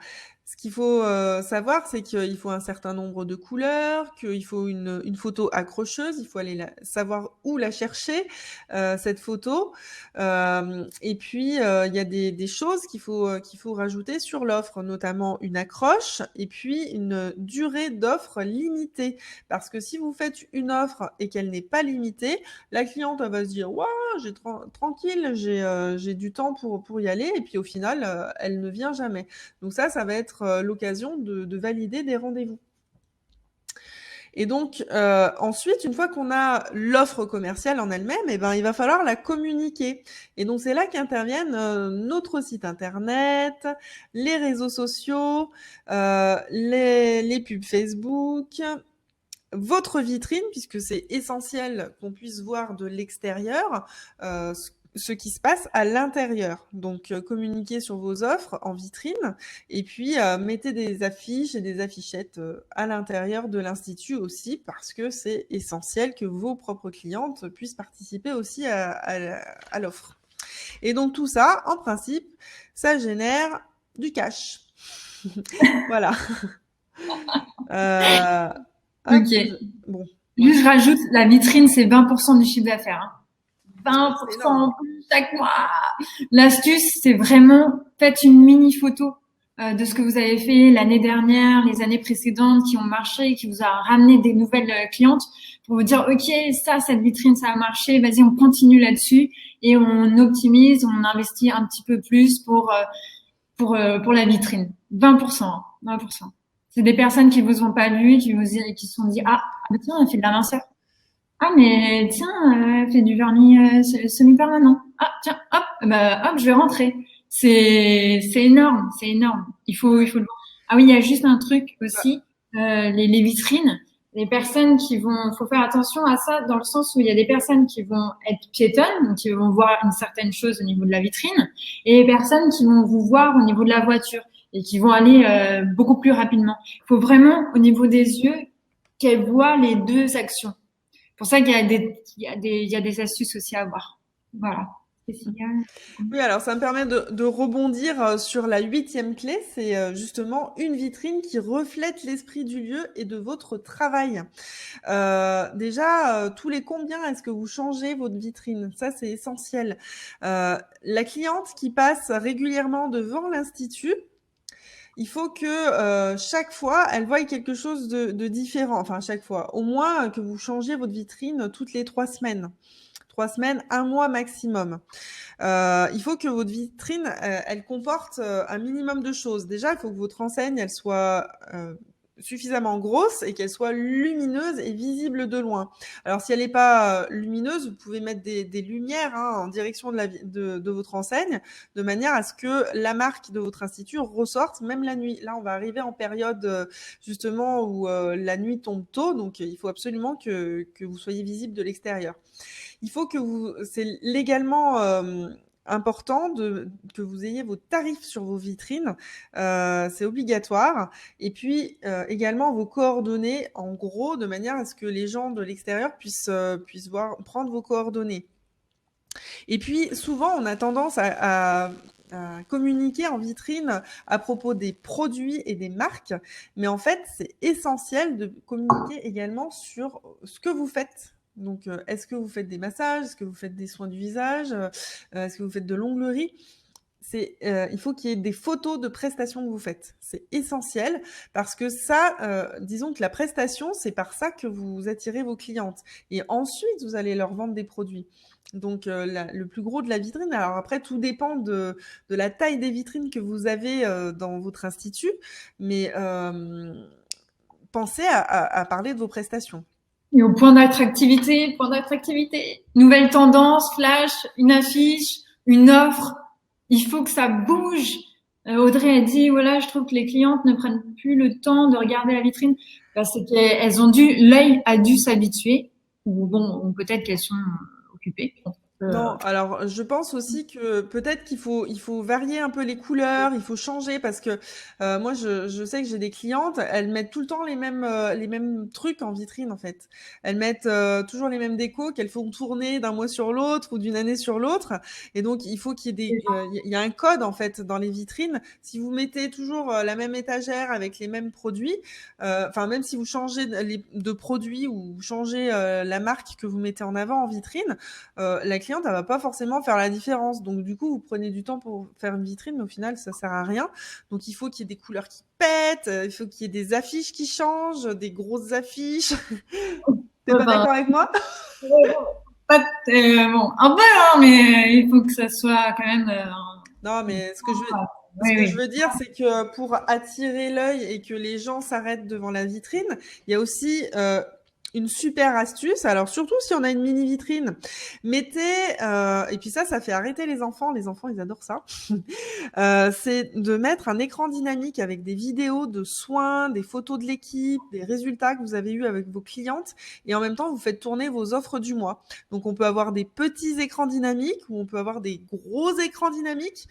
[SPEAKER 1] Ce qu'il faut savoir, c'est qu'il faut un certain nombre de couleurs, qu'il faut une photo accrocheuse, il faut aller savoir où la chercher, cette photo. Et puis, il y a des choses qu'il faut rajouter sur l'offre, notamment une accroche et puis une durée d'offre limitée. Parce que si vous faites une offre et qu'elle n'est pas limitée, la cliente elle va se dire « Waouh, tranquille, j'ai du temps pour y aller » et puis au final, elle ne vient jamais. Donc ça va être l'occasion de valider des rendez-vous. Et donc, ensuite, une fois qu'on a l'offre commerciale en elle-même, il va falloir la communiquer. Et donc, c'est là qu'interviennent notre site internet, les réseaux sociaux, les pubs Facebook, votre vitrine, puisque c'est essentiel qu'on puisse voir de l'extérieur ce qui se passe à l'intérieur. Donc, communiquez sur vos offres en vitrine et puis mettez des affiches et des affichettes à l'intérieur de l'institut aussi parce que c'est essentiel que vos propres clientes puissent participer aussi à l'offre. Et donc, tout ça, en principe, ça génère du cash. Voilà.
[SPEAKER 2] Ok.
[SPEAKER 1] Bon.
[SPEAKER 2] Juste, je rajoute, la vitrine, c'est 20% du chiffre d'affaires. Hein. 20% en plus chaque mois. L'astuce, c'est vraiment, faites une mini photo de ce que vous avez fait l'année dernière, les années précédentes qui ont marché, qui vous a ramené des nouvelles clientes pour vous dire, OK, ça, cette vitrine, ça a marché, vas-y, on continue là-dessus et on optimise, on investit un petit peu plus pour la vitrine. 20%, hein, 20%. C'est des personnes qui vous ont pas vu, qui se sont dit, ah, bah tiens, elle fait de la minceur. Ah, mais tiens, elle fait du vernis semi-permanent. Ah, tiens, hop, bah, hop, je vais rentrer. C'est énorme, c'est énorme. Il faut le voir. Ah oui, il y a juste un truc aussi, les vitrines. Les personnes qui vont, faut faire attention à ça dans le sens où il y a des personnes qui vont être piétonnes, donc qui vont voir une certaine chose au niveau de la vitrine, et les personnes qui vont vous voir au niveau de la voiture et qui vont aller beaucoup plus rapidement. Il faut vraiment, au niveau des yeux, qu'elles voient les deux actions. C'est pour ça qu'il y a des astuces aussi à avoir. Voilà.
[SPEAKER 1] Oui, alors ça me permet de rebondir sur la 8e clé, c'est justement une vitrine qui reflète l'esprit du lieu et de votre travail. Déjà, tous les combien est-ce que vous changez votre vitrine? Ça, c'est essentiel. La cliente qui passe régulièrement devant l'institut, il faut que chaque fois, elle voie quelque chose de différent. Enfin, chaque fois. Au moins que vous changiez votre vitrine toutes les 3 semaines. 3 semaines, 1 mois maximum. Il faut que votre vitrine, elle comporte un minimum de choses. Déjà, il faut que votre enseigne, elle soit suffisamment grosse et qu'elle soit lumineuse et visible de loin. Alors, si elle n'est pas lumineuse, vous pouvez mettre des lumières en direction de votre enseigne, de manière à ce que la marque de votre institut ressorte même la nuit. Là, on va arriver en période justement où la nuit tombe tôt, donc il faut absolument que vous soyez visible de l'extérieur. Il faut que c'est légalement important que vous ayez vos tarifs sur vos vitrines, c'est obligatoire. Et puis également vos coordonnées, en gros, de manière à ce que les gens de l'extérieur puissent prendre vos coordonnées. Et puis souvent, on a tendance à communiquer en vitrine à propos des produits et des marques, mais en fait, c'est essentiel de communiquer également sur ce que vous faites. Donc, est-ce que vous faites des massages? Est-ce que vous faites des soins du visage? Est-ce que vous faites de l'onglerie? Il faut qu'il y ait des photos de prestations que vous faites. C'est essentiel parce que ça, disons que la prestation, c'est par ça que vous attirez vos clientes. Et ensuite, vous allez leur vendre des produits. Donc, le plus gros de la vitrine. Alors après, tout dépend de la taille des vitrines que vous avez dans votre institut, mais pensez à parler de vos prestations.
[SPEAKER 2] Et au point d'attractivité, nouvelle tendance, flash, une affiche, une offre. Il faut que ça bouge. Audrey a dit, voilà, je trouve que les clientes ne prennent plus le temps de regarder la vitrine parce l'œil a dû s'habituer. Ou bon, peut-être qu'elles sont occupées.
[SPEAKER 1] Non, alors je pense aussi que peut-être qu'il faut varier un peu les couleurs, il faut changer parce que moi je sais que j'ai des clientes, elles mettent tout le temps les mêmes trucs en vitrine en fait. Elles mettent toujours les mêmes décos qu'elles font tourner d'un mois sur l'autre ou d'une année sur l'autre, et donc il faut qu'il y ait il y a un code en fait dans les vitrines. Si vous mettez toujours la même étagère avec les mêmes produits, enfin même si vous changez de produit ou vous changez la marque que vous mettez en avant en vitrine, la cliente, elle va pas forcément faire la différence. Donc, du coup, vous prenez du temps pour faire une vitrine, mais au final, ça sert à rien. Donc, il faut qu'il y ait des couleurs qui pètent, il faut qu'il y ait des affiches qui changent, des grosses affiches. T'es pas d'accord avec moi?
[SPEAKER 2] Bon, un peu, hein, mais il faut que ça soit quand même.
[SPEAKER 1] Non, mais ce que
[SPEAKER 2] Oui.
[SPEAKER 1] je veux dire, c'est que pour attirer l'œil et que les gens s'arrêtent devant la vitrine, il y a aussi une super astuce. Alors surtout si on a une mini vitrine, mettez et puis ça fait arrêter les enfants. Les enfants, ils adorent ça. C'est de mettre un écran dynamique avec des vidéos de soins, des photos de l'équipe, des résultats que vous avez eus avec vos clientes, et en même temps vous faites tourner vos offres du mois. Donc on peut avoir des petits écrans dynamiques ou on peut avoir des gros écrans dynamiques.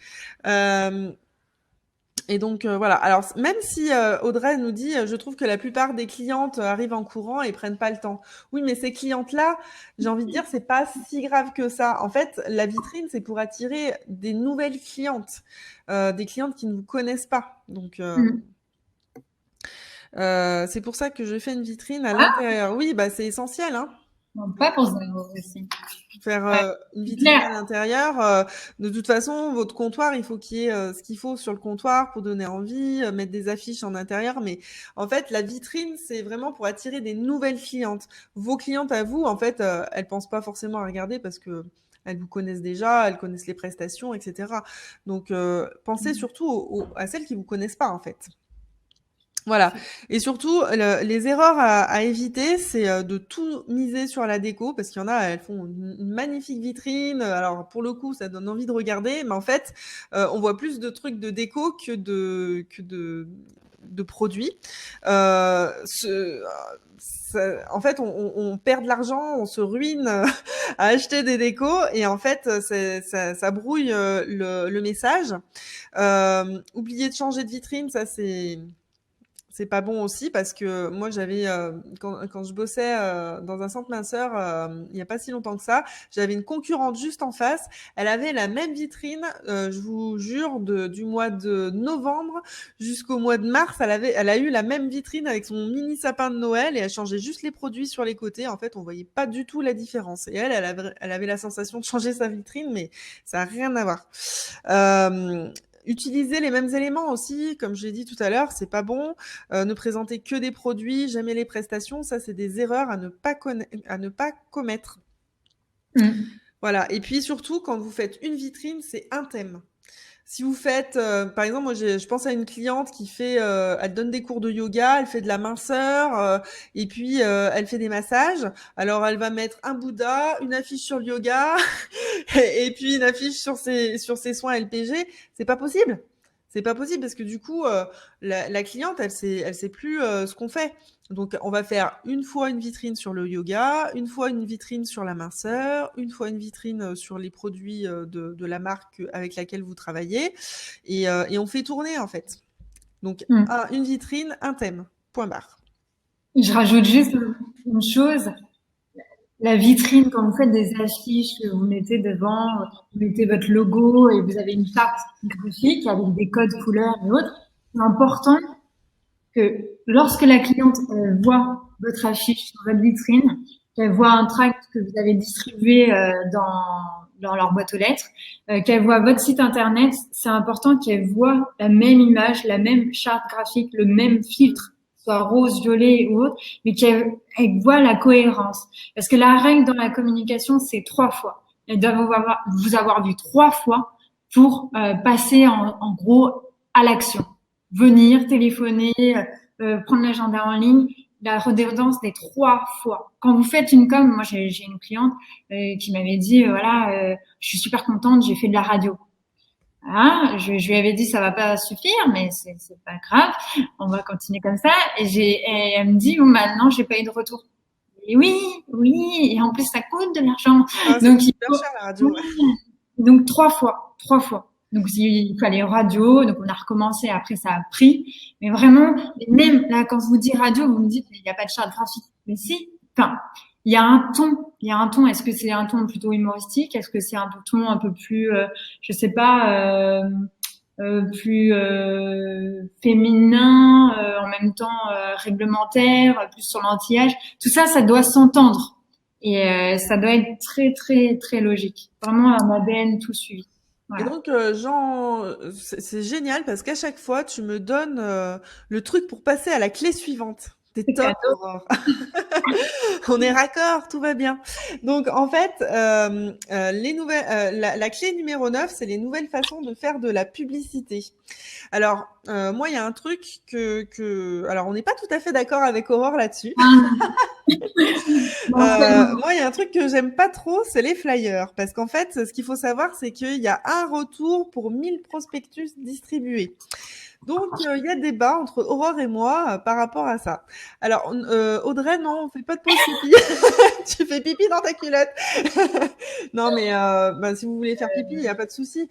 [SPEAKER 1] Et donc voilà. Alors même si Audrey nous dit, je trouve que la plupart des clientes arrivent en courant et prennent pas le temps. Oui, mais ces clientes-là, j'ai envie de dire, c'est pas si grave que ça. En fait, la vitrine, c'est pour attirer des nouvelles clientes, des clientes qui ne vous connaissent pas. Donc c'est pour ça que je fais une vitrine à l'intérieur. Oui, bah c'est essentiel, hein.
[SPEAKER 2] Non, pas pour ça aussi.
[SPEAKER 1] Faire
[SPEAKER 2] Ouais,
[SPEAKER 1] une
[SPEAKER 2] c'est
[SPEAKER 1] vitrine à
[SPEAKER 2] clair.
[SPEAKER 1] l'intérieur. De toute façon, votre comptoir, il faut qu'il y ait ce qu'il faut sur le comptoir pour donner envie, mettre des affiches en intérieur. Mais en fait, la vitrine, c'est vraiment pour attirer des nouvelles clientes. Vos clientes à vous, en fait, elles pensent pas forcément à regarder parce que elles vous connaissent déjà, elles connaissent les prestations, etc. Donc, pensez surtout à celles qui vous connaissent pas, en fait. Voilà. Et surtout, les erreurs à éviter, c'est de tout miser sur la déco, parce qu'il y en a, elles font une magnifique vitrine. Alors, pour le coup, ça donne envie de regarder, mais en fait, on voit plus de trucs de déco que de produits. En fait, on perd de l'argent, on se ruine à acheter des décos, et en fait, ça brouille le message. Oublier de changer de vitrine, ça c'est pas bon aussi parce que moi j'avais quand je bossais dans un centre minceur il y a pas si longtemps que ça, j'avais une concurrente juste en face. Elle avait la même vitrine, je vous jure, du mois de novembre jusqu'au mois de mars. Elle a eu la même vitrine avec son mini sapin de Noël et elle changeait juste les produits sur les côtés. En fait, on voyait pas du tout la différence. Et elle avait la sensation de changer sa vitrine, mais ça a rien à voir. Utiliser les mêmes éléments aussi, comme je l'ai dit tout à l'heure, c'est pas bon. Ne présenter que des produits, jamais les prestations, ça c'est des erreurs à ne pas commettre. Voilà. Et puis surtout, quand vous faites une vitrine, c'est un thème. Si vous faites, par exemple, moi je pense à une cliente qui fait, elle donne des cours de yoga, elle fait de la minceur, et puis elle fait des massages. Alors elle va mettre un Bouddha, une affiche sur le yoga, et puis une affiche sur ses soins LPG. C'est pas possible. C'est pas possible parce que du coup, la cliente, elle sait plus ce qu'on fait. Donc, on va faire une fois une vitrine sur le yoga, une fois une vitrine sur la minceur, une fois une vitrine sur les produits de la marque avec laquelle vous travaillez, et on fait tourner en fait. Donc, une vitrine, un thème. Point barre.
[SPEAKER 2] Je rajoute juste une chose. La vitrine, quand vous faites des affiches, vous mettez devant, vous mettez votre logo et vous avez une charte graphique avec des codes couleurs et autres. C'est important que lorsque la cliente voit votre affiche sur votre vitrine, qu'elle voit un tract que vous avez distribué dans leur boîte aux lettres, qu'elle voit votre site internet, c'est important qu'elle voit la même image, la même charte graphique, le même filtre, soit rose, violet ou autre, mais qu'elle voit la cohérence. Parce que la règle dans la communication, c'est 3 fois. Elle doit vous avoir vu 3 fois pour passer en gros à l'action. Venir, téléphoner, prendre l'agenda en ligne, la redondance des 3 fois. Quand vous faites une com, moi j'ai une cliente qui m'avait dit voilà, je suis super contente, j'ai fait de la radio. Ah, je lui avais dit ça va pas suffire, mais c'est pas grave, on va continuer comme ça. Et elle me dit bon maintenant j'ai pas eu de retour. Et oui, et en plus ça coûte de l'argent.
[SPEAKER 1] Ah,
[SPEAKER 2] Donc
[SPEAKER 1] c'est super cher la radio. Ouais.
[SPEAKER 2] Donc 3 fois. Donc il fallait radio, donc on a recommencé. Après ça a pris, mais vraiment, même là quand je vous dis radio, vous me dites mais il n'y a pas de charte graphique. Mais si, enfin, il y a un ton. Est-ce que c'est un ton plutôt humoristique? Est-ce que c'est un ton un peu plus, je sais pas, plus féminin, en même temps réglementaire, plus sur l'anti-âge. Tout ça, ça doit s'entendre. Et ça doit être très, très, très logique. Vraiment un ADN tout suivi.
[SPEAKER 1] Et
[SPEAKER 2] Voilà.
[SPEAKER 1] donc, Jean, c'est génial parce qu'à chaque fois, tu me donnes le truc pour passer à la clé suivante. T'es
[SPEAKER 2] C'est
[SPEAKER 1] top,
[SPEAKER 2] cadeau.
[SPEAKER 1] Aurore. On est raccord, tout va bien. Donc, en fait, la clé numéro 9, c'est les nouvelles façons de faire de la publicité. Alors, moi, il y a un truc alors, on n'est pas tout à fait d'accord avec Aurore là-dessus. Moi, il y a un truc que j'aime pas trop, c'est les flyers. Parce qu'en fait, ce qu'il faut savoir, c'est qu'il y a un retour pour 1000 prospectus distribués. Donc, il y a débat entre Aurore et moi par rapport à ça. Alors, Audrey, non, on fait pas de pause pipi. Tu fais pipi dans ta culotte. Non, mais si vous voulez faire pipi, il n'y a pas de souci.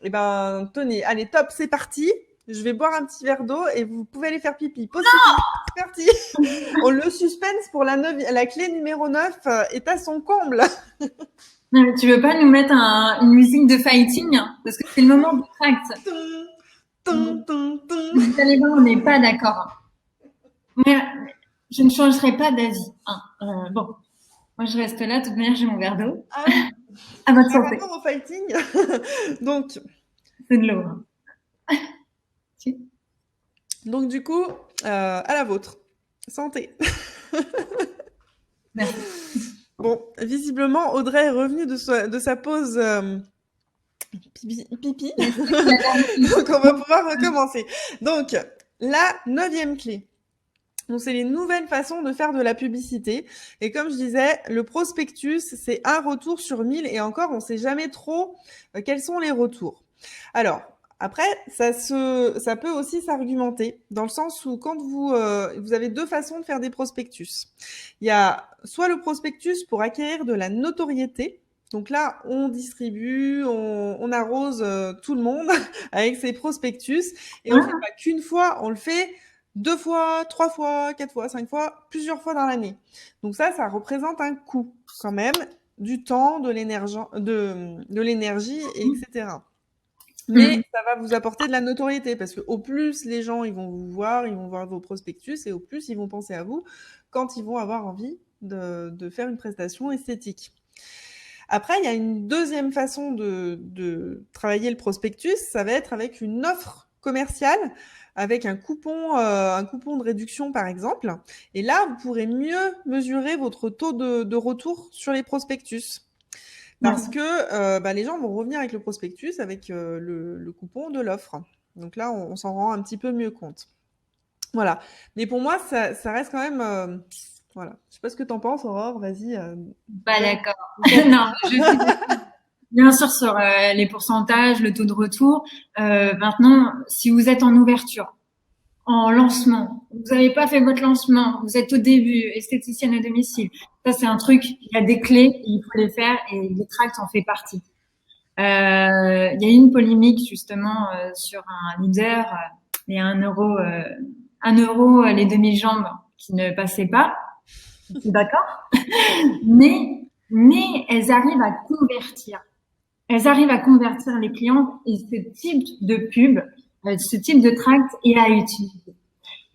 [SPEAKER 1] Eh ben, tenez, allez, top, c'est parti. Je vais boire un petit verre d'eau et vous pouvez aller faire pipi. Pause pipi, c'est parti. On le suspense pour la clé numéro 9 est à son comble.
[SPEAKER 2] Non, mais tu veux pas nous mettre une musique de fighting? Parce que c'est le moment du tract. Vous allez voir, on n'est pas d'accord. Mais je ne changerai pas d'avis. Hein. Bon, moi je reste là. De toute manière, j'ai mon verre d'eau.
[SPEAKER 1] Ah oui,
[SPEAKER 2] À votre
[SPEAKER 1] par
[SPEAKER 2] santé.
[SPEAKER 1] rapport au fighting, donc,
[SPEAKER 2] C'est de l'eau. Hein.
[SPEAKER 1] donc du coup, à la vôtre. Santé.
[SPEAKER 2] Merci.
[SPEAKER 1] Bon, visiblement, Audrey est revenue de sa pause pipi. Donc, on va pouvoir recommencer. Donc, la 9e clé. Donc, c'est les nouvelles façons de faire de la publicité. Et comme je disais, le prospectus, c'est un retour sur 1000. Et encore, on ne sait jamais trop quels sont les retours. Alors, après, ça peut aussi s'argumenter dans le sens où quand vous avez deux façons de faire des prospectus. Il y a soit le prospectus pour acquérir de la notoriété. Donc là, on distribue, on arrose tout le monde avec ces prospectus. Et on ne le fait pas qu'une fois, on le fait 2 fois, 3 fois, 4 fois, 5 fois, plusieurs fois dans l'année. Donc ça représente un coût quand même, du temps, de l'énergie, etc. Mais ça va vous apporter de la notoriété parce que au plus les gens ils vont vous voir, ils vont voir vos prospectus et au plus ils vont penser à vous quand ils vont avoir envie de faire une prestation esthétique. Après, il y a une deuxième façon de travailler le prospectus, ça va être avec une offre commerciale, avec un coupon de réduction par exemple. Et là, vous pourrez mieux mesurer votre taux de retour sur les prospectus. Parce que les gens vont revenir avec le prospectus, avec le coupon de l'offre. Donc là, on s'en rend un petit peu mieux compte. Voilà. Mais pour moi, ça reste quand même... voilà. Je sais pas ce que t'en penses, Aurore. Vas-y.
[SPEAKER 2] Pas d'accord. Non, je suis bien sûr sur les pourcentages, le taux de retour. Maintenant, si vous êtes en ouverture, en lancement, vous n'avez pas fait votre lancement, vous êtes au début, esthéticienne à domicile, ça c'est un truc, il y a des clés, il faut les faire et les tracts en fait partie. Il y a eu une polémique justement sur un leader et 1 euro les demi-jambes qui ne passaient pas. Je suis d'accord. Mais elles arrivent à convertir. Elles arrivent à convertir les clients et ce type de pub, ce type de tract est à utiliser.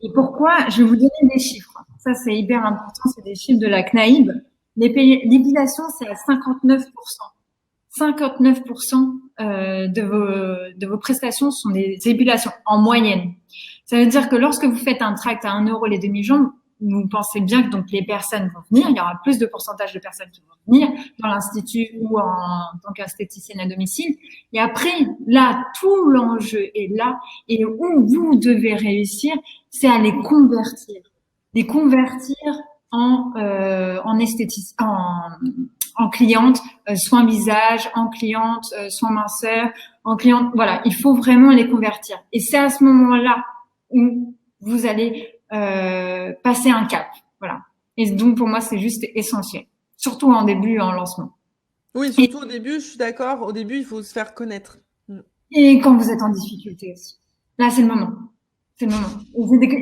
[SPEAKER 2] Et pourquoi? Je vais vous donner des chiffres. Ça, c'est hyper important. C'est des chiffres de la CNAIB. L'épilation, c'est à 59%. 59% de vos prestations sont des épilations en moyenne. Ça veut dire que lorsque vous faites un tract à 1 euro les demi-jambes, vous pensez bien que donc les personnes vont venir. Il y aura plus de pourcentage de personnes qui vont venir dans l'institut ou en tant qu'esthéticienne à domicile. Et après, là, tout l'enjeu est là. Et où vous devez réussir, c'est à les convertir. Les convertir en esthéticien, en cliente soins visage, en cliente soins minceur, en cliente, voilà, il faut vraiment les convertir. Et c'est à ce moment-là où vous allez passer un cap, voilà. Et donc pour moi c'est juste essentiel, surtout en début, en lancement.
[SPEAKER 1] Oui, surtout au début, je suis d'accord. Au début, il faut se faire connaître.
[SPEAKER 2] Et quand vous êtes en difficulté aussi, là c'est le moment. C'est le moment.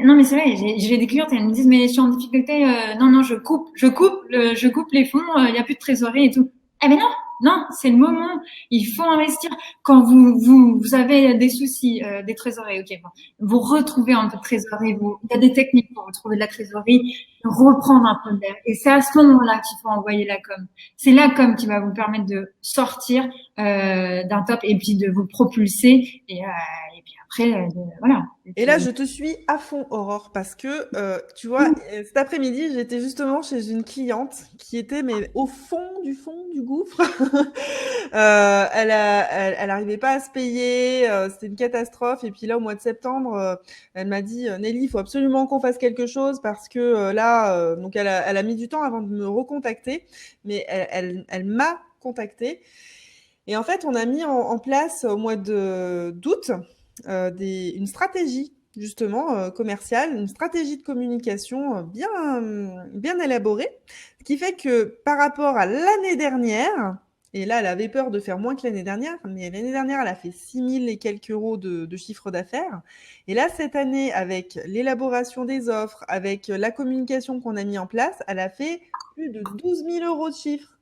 [SPEAKER 2] Non mais c'est vrai, j'ai des clientes et elles me disent mais je suis en difficulté, non je coupe les fonds, il y a plus de trésorerie et tout. Eh ben non, c'est le moment. Il faut investir. Quand vous avez des soucis, des trésoreries, ok, bon, vous retrouvez un peu de trésorerie, il y a des techniques pour retrouver de la trésorerie, reprendre un peu d'air. Et c'est à ce moment-là qu'il faut envoyer la com. C'est la com qui va vous permettre de sortir d'un top et puis de vous propulser et puis après voilà.
[SPEAKER 1] Et là, je te suis à fond, Aurore, parce que, tu vois, cet après-midi, j'étais justement chez une cliente qui était mais au fond du gouffre. Elle arrivait pas à se payer, c'était une catastrophe. Et puis là, au mois de septembre, elle m'a dit, Nelly, il faut absolument qu'on fasse quelque chose parce que là, donc elle a mis du temps avant de me recontacter, mais elle m'a contactée. Et en fait, on a mis en place au mois d'août une stratégie justement commerciale, une stratégie de communication bien élaborée, ce qui fait que par rapport à l'année dernière, et là elle avait peur de faire moins que l'année dernière, mais l'année dernière elle a fait 6 000 et quelques euros de chiffre d'affaires, et là cette année avec l'élaboration des offres, avec la communication qu'on a mis en place, elle a fait plus de 12 000 euros de chiffre.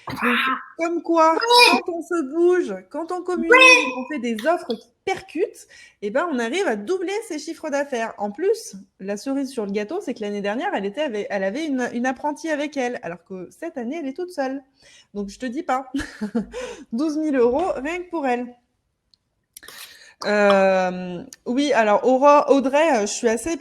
[SPEAKER 1] Donc, comme quoi, quand on se bouge, quand on communique, on fait des offres qui percutent, eh ben, on arrive à doubler ses chiffres d'affaires. En plus, la cerise sur le gâteau, c'est que l'année dernière, elle avait une apprentie avec elle, alors que cette année, elle est toute seule. Donc, je te dis pas. 12 000 euros, rien que pour elle. Oui, alors Audrey, je suis assez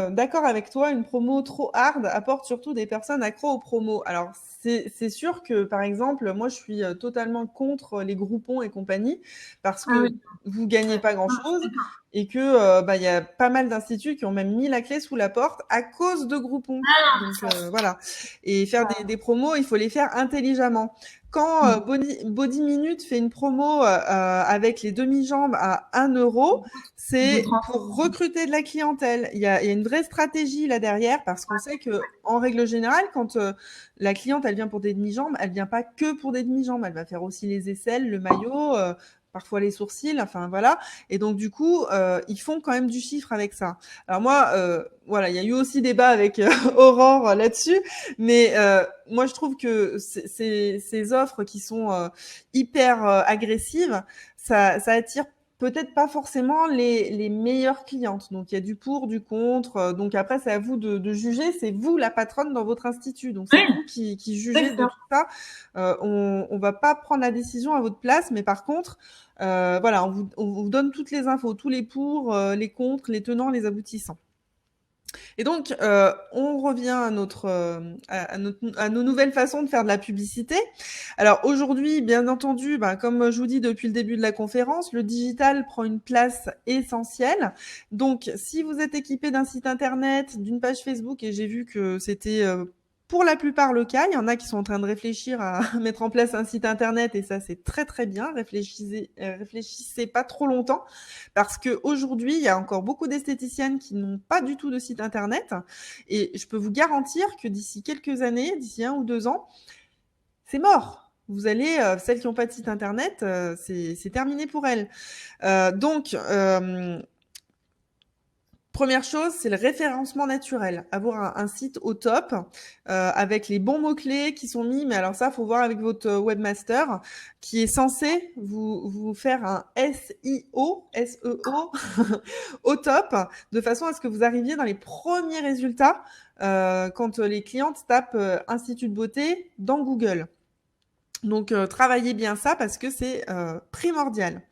[SPEAKER 1] d'accord avec toi. Une promo trop hard apporte surtout des personnes accros aux promos. Alors c'est sûr que par exemple, moi je suis totalement contre les Groupons et compagnie parce que vous gagnez pas grand-chose et que il y a pas mal d'instituts qui ont même mis la clé sous la porte à cause de Groupon. Donc voilà. Et faire des promos, il faut les faire intelligemment. Quand Body Minute fait une promo avec les demi-jambes à 1 euro, c'est pour recruter de la clientèle. Il y a une vraie stratégie là derrière parce qu'on sait que en règle générale, quand la cliente elle vient pour des demi-jambes, elle vient pas que pour des demi-jambes, elle va faire aussi les aisselles, le maillot, parfois les sourcils, enfin voilà. Et donc du coup, ils font quand même du chiffre avec ça. Alors moi, voilà, il y a eu aussi débat avec Aurore là-dessus, mais moi je trouve que ces offres qui sont hyper agressives, ça attire peut-être pas forcément les meilleures clientes. Donc il y a du pour, du contre. Donc après c'est à vous de juger. C'est vous la patronne dans votre institut. Donc c'est vous qui jugez de tout ça. On va pas prendre la décision à votre place, mais par contre voilà, on vous donne toutes les infos, tous les pour, les contre, les tenants, les aboutissants. Et donc, on revient à nos nouvelles façons de faire de la publicité. Alors aujourd'hui, bien entendu, comme je vous dis depuis le début de la conférence, le digital prend une place essentielle. Donc, si vous êtes équipé d'un site internet, d'une page Facebook, et j'ai vu que c'était pour la plupart le cas, il y en a qui sont en train de réfléchir à mettre en place un site internet et ça c'est très très bien. Réfléchissez pas trop longtemps parce que aujourd'hui il y a encore beaucoup d'esthéticiennes qui n'ont pas du tout de site internet et je peux vous garantir que d'ici quelques années, d'ici 1 ou 2 ans, c'est mort. Vous allez, celles qui n'ont pas de site internet, c'est terminé pour elles. Donc première chose, c'est le référencement naturel. Avoir un site au top avec les bons mots-clés qui sont mis. Mais alors ça, faut voir avec votre webmaster qui est censé vous faire un SEO au top de façon à ce que vous arriviez dans les premiers résultats quand les clientes tapent Institut de beauté dans Google. Donc, travaillez bien ça parce que c'est primordial.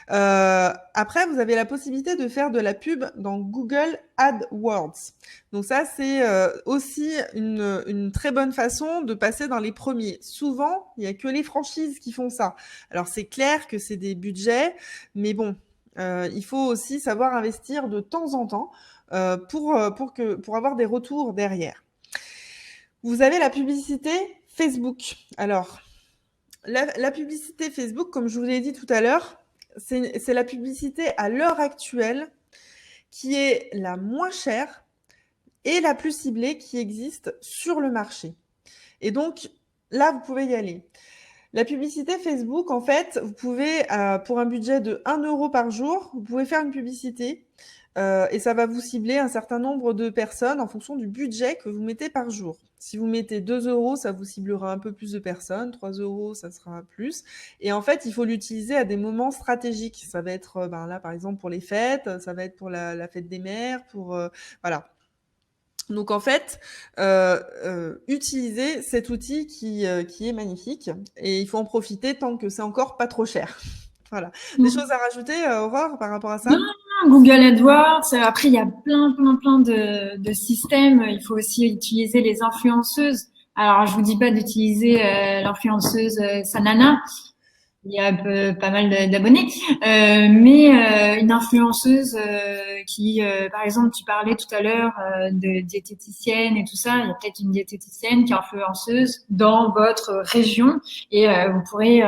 [SPEAKER 1] Après, vous avez la possibilité de faire de la pub dans Google AdWords. Donc ça, c'est aussi une très bonne façon de passer dans les premiers. Souvent, il n'y a que les franchises qui font ça. Alors, c'est clair que c'est des budgets, mais bon, il faut aussi savoir investir de temps en temps pour avoir des retours derrière. Vous avez la publicité Facebook. Alors, la publicité Facebook, comme je vous l'ai dit tout à l'heure, c'est la publicité à l'heure actuelle qui est la moins chère et la plus ciblée qui existe sur le marché. Et donc, là, vous pouvez y aller. La publicité Facebook, en fait, vous pouvez, pour un budget de 1 euro par jour, vous pouvez faire une publicité et ça va vous cibler un certain nombre de personnes en fonction du budget que vous mettez par jour. Si vous mettez 2 euros, ça vous ciblera un peu plus de personnes. 3 euros, ça sera plus. Et en fait, il faut l'utiliser à des moments stratégiques. Ça va être, là, par exemple, pour les fêtes. Ça va être pour la fête des mères, pour voilà. Donc en fait, utilisez cet outil qui est magnifique et il faut en profiter tant que c'est encore pas trop cher. Voilà. Des choses à rajouter, Aurore, par rapport à ça?
[SPEAKER 2] Google AdWords. Après, il y a plein de systèmes. Il faut aussi utiliser les influenceuses. Alors, je vous dis pas d'utiliser l'influenceuse Sanana. Il y a pas mal d'abonnés, mais une influenceuse qui, par exemple, tu parlais tout à l'heure de diététicienne et tout ça. Il y a peut-être une diététicienne qui est influenceuse dans votre région et vous pourrez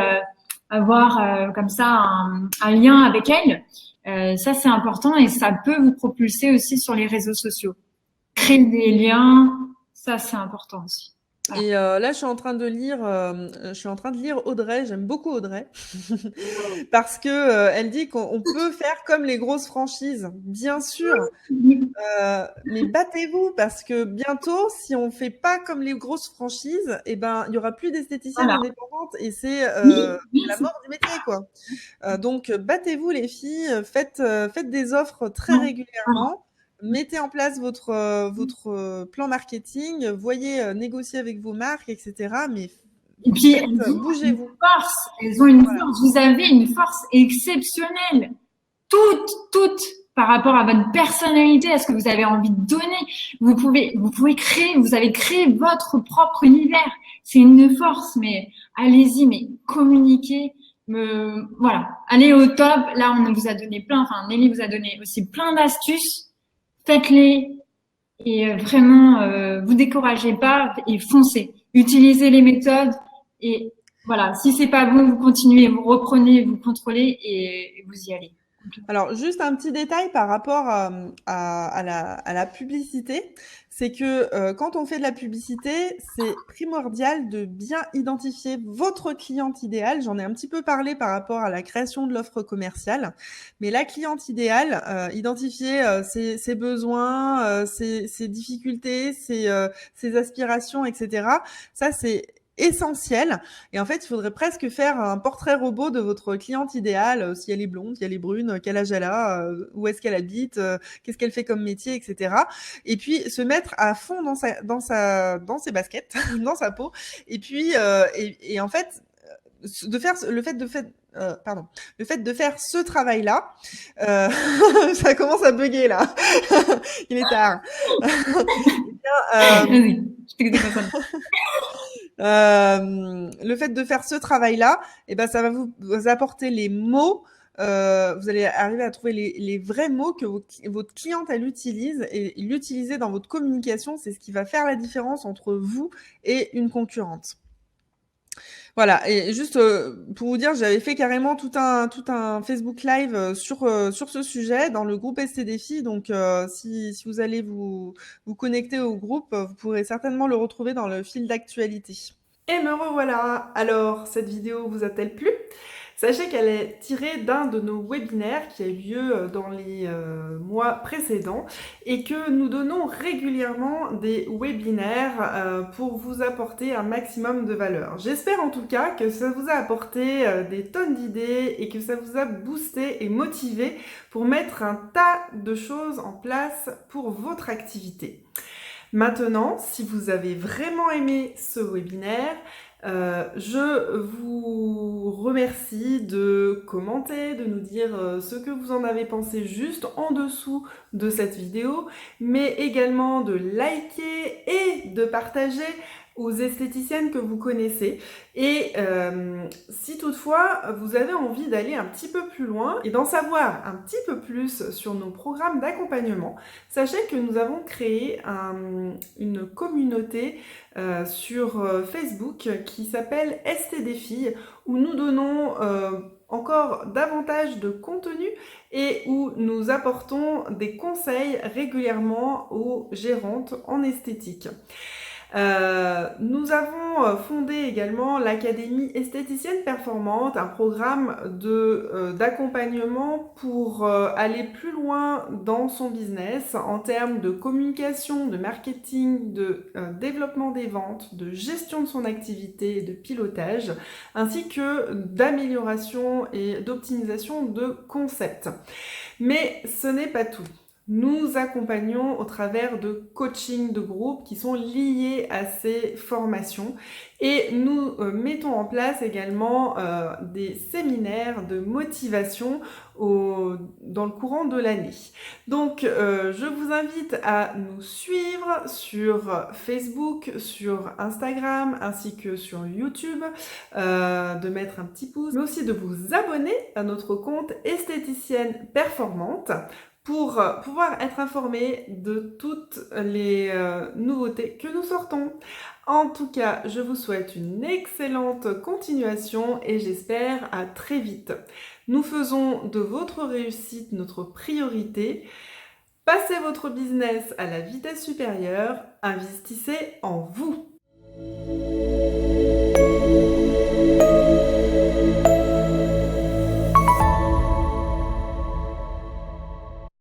[SPEAKER 2] avoir comme ça un lien avec elle. Ça, c'est important et ça peut vous propulser aussi sur les réseaux sociaux. Créer des liens, ça, c'est important aussi. Voilà.
[SPEAKER 1] Et là, je suis en train de lire Audrey. J'aime beaucoup Audrey parce que elle dit qu'on peut faire comme les grosses franchises, bien sûr. Mais battez-vous parce que bientôt, si on fait pas comme les grosses franchises, et ben, il y aura plus d'esthéticiennes
[SPEAKER 2] Voilà.
[SPEAKER 1] indépendantes et c'est
[SPEAKER 2] Oui, oui,
[SPEAKER 1] la mort du métier, quoi. Donc, battez-vous les filles, faites des offres très
[SPEAKER 2] non, voilà.
[SPEAKER 1] régulièrement, mettez en place votre plan marketing, voyez négocier avec vos marques, etc. Mais
[SPEAKER 2] Et puis,
[SPEAKER 1] faites,
[SPEAKER 2] elles ont une
[SPEAKER 1] bougez-vous.
[SPEAKER 2] force. Elles ont une
[SPEAKER 1] Voilà.
[SPEAKER 2] force. Vous avez une force exceptionnelle. Toutes, par rapport à votre personnalité, à ce que vous avez envie de donner. Vous pouvez créer, vous avez créé votre propre univers. C'est une force, mais allez-y, mais communiquez. Voilà. Allez au top. Là, on vous a donné plein, enfin, Nelly vous a donné aussi plein d'astuces. Faites-les et vraiment, vous découragez pas et foncez. Utilisez les méthodes et voilà. Si c'est pas bon, vous continuez, vous reprenez, vous contrôlez et vous y allez.
[SPEAKER 1] Alors, juste un petit détail par rapport à la publicité, c'est que quand on fait de la publicité, c'est primordial de bien identifier votre cliente idéale. J'en ai un petit peu parlé par rapport à la création de l'offre commerciale, mais la cliente idéale, identifier ses besoins, ses difficultés, ses aspirations, etc. Ça, c'est essentiel. Et en fait, il faudrait presque faire un portrait robot de votre cliente idéale, si elle est blonde, si elle est brune, quel âge elle a, où est-ce qu'elle habite, qu'est-ce qu'elle fait comme métier, etc. Et puis se mettre à fond dans ses baskets, dans sa peau. Et puis et en fait de faire le fait de faire ce travail-là, ça commence à bugger là. Il est tard. Eh bien,
[SPEAKER 2] Vas-y, je t'écoute.
[SPEAKER 1] le fait de faire ce travail-là, eh ben, ça va vous apporter les mots. Vous allez arriver à trouver les vrais mots que votre cliente elle utilise et l'utiliser dans votre communication, c'est ce qui va faire la différence entre vous et une concurrente. Voilà, et juste pour vous dire, j'avais fait carrément tout un Facebook Live sur ce sujet dans le groupe ST Défi. Donc, si vous allez vous connecter au groupe, vous pourrez certainement le retrouver dans le fil d'actualité. Et me revoilà. Alors, cette vidéo vous a-t-elle plu? Sachez qu'elle est tirée d'un de nos webinaires qui a eu lieu dans les mois précédents et que nous donnons régulièrement des webinaires pour vous apporter un maximum de valeur. J'espère en tout cas que ça vous a apporté des tonnes d'idées et que ça vous a boosté et motivé pour mettre un tas de choses en place pour votre activité. Maintenant, si vous avez vraiment aimé ce webinaire, je vous remercie de commenter, de nous dire ce que vous en avez pensé juste en dessous de cette vidéo, mais également de liker et de partager aux esthéticiennes que vous connaissez. Et si toutefois vous avez envie d'aller un petit peu plus loin et d'en savoir un petit peu plus sur nos programmes d'accompagnement, sachez que nous avons créé une communauté sur Facebook qui s'appelle ST Défi, où nous donnons encore davantage de contenu et où nous apportons des conseils régulièrement aux gérantes en esthétique. Nous avons fondé également l'Académie Esthéticienne Performante, un programme d'accompagnement pour aller plus loin dans son business en termes de communication, de marketing, de développement des ventes, de gestion de son activité et de pilotage, ainsi que d'amélioration et d'optimisation de concepts. Mais ce n'est pas tout. Nous accompagnons au travers de coaching de groupe qui sont liés à ces formations et nous mettons en place également des séminaires de motivation dans le courant de l'année. Donc je vous invite à nous suivre sur Facebook, sur Instagram ainsi que sur YouTube, de mettre un petit pouce, mais aussi de vous abonner à notre compte Esthéticienne Performante pour pouvoir être informé de toutes les nouveautés que nous sortons. En tout cas, je vous souhaite une excellente continuation et j'espère à très vite. Nous faisons de votre réussite notre priorité. Passez votre business à la vitesse supérieure, investissez en vous.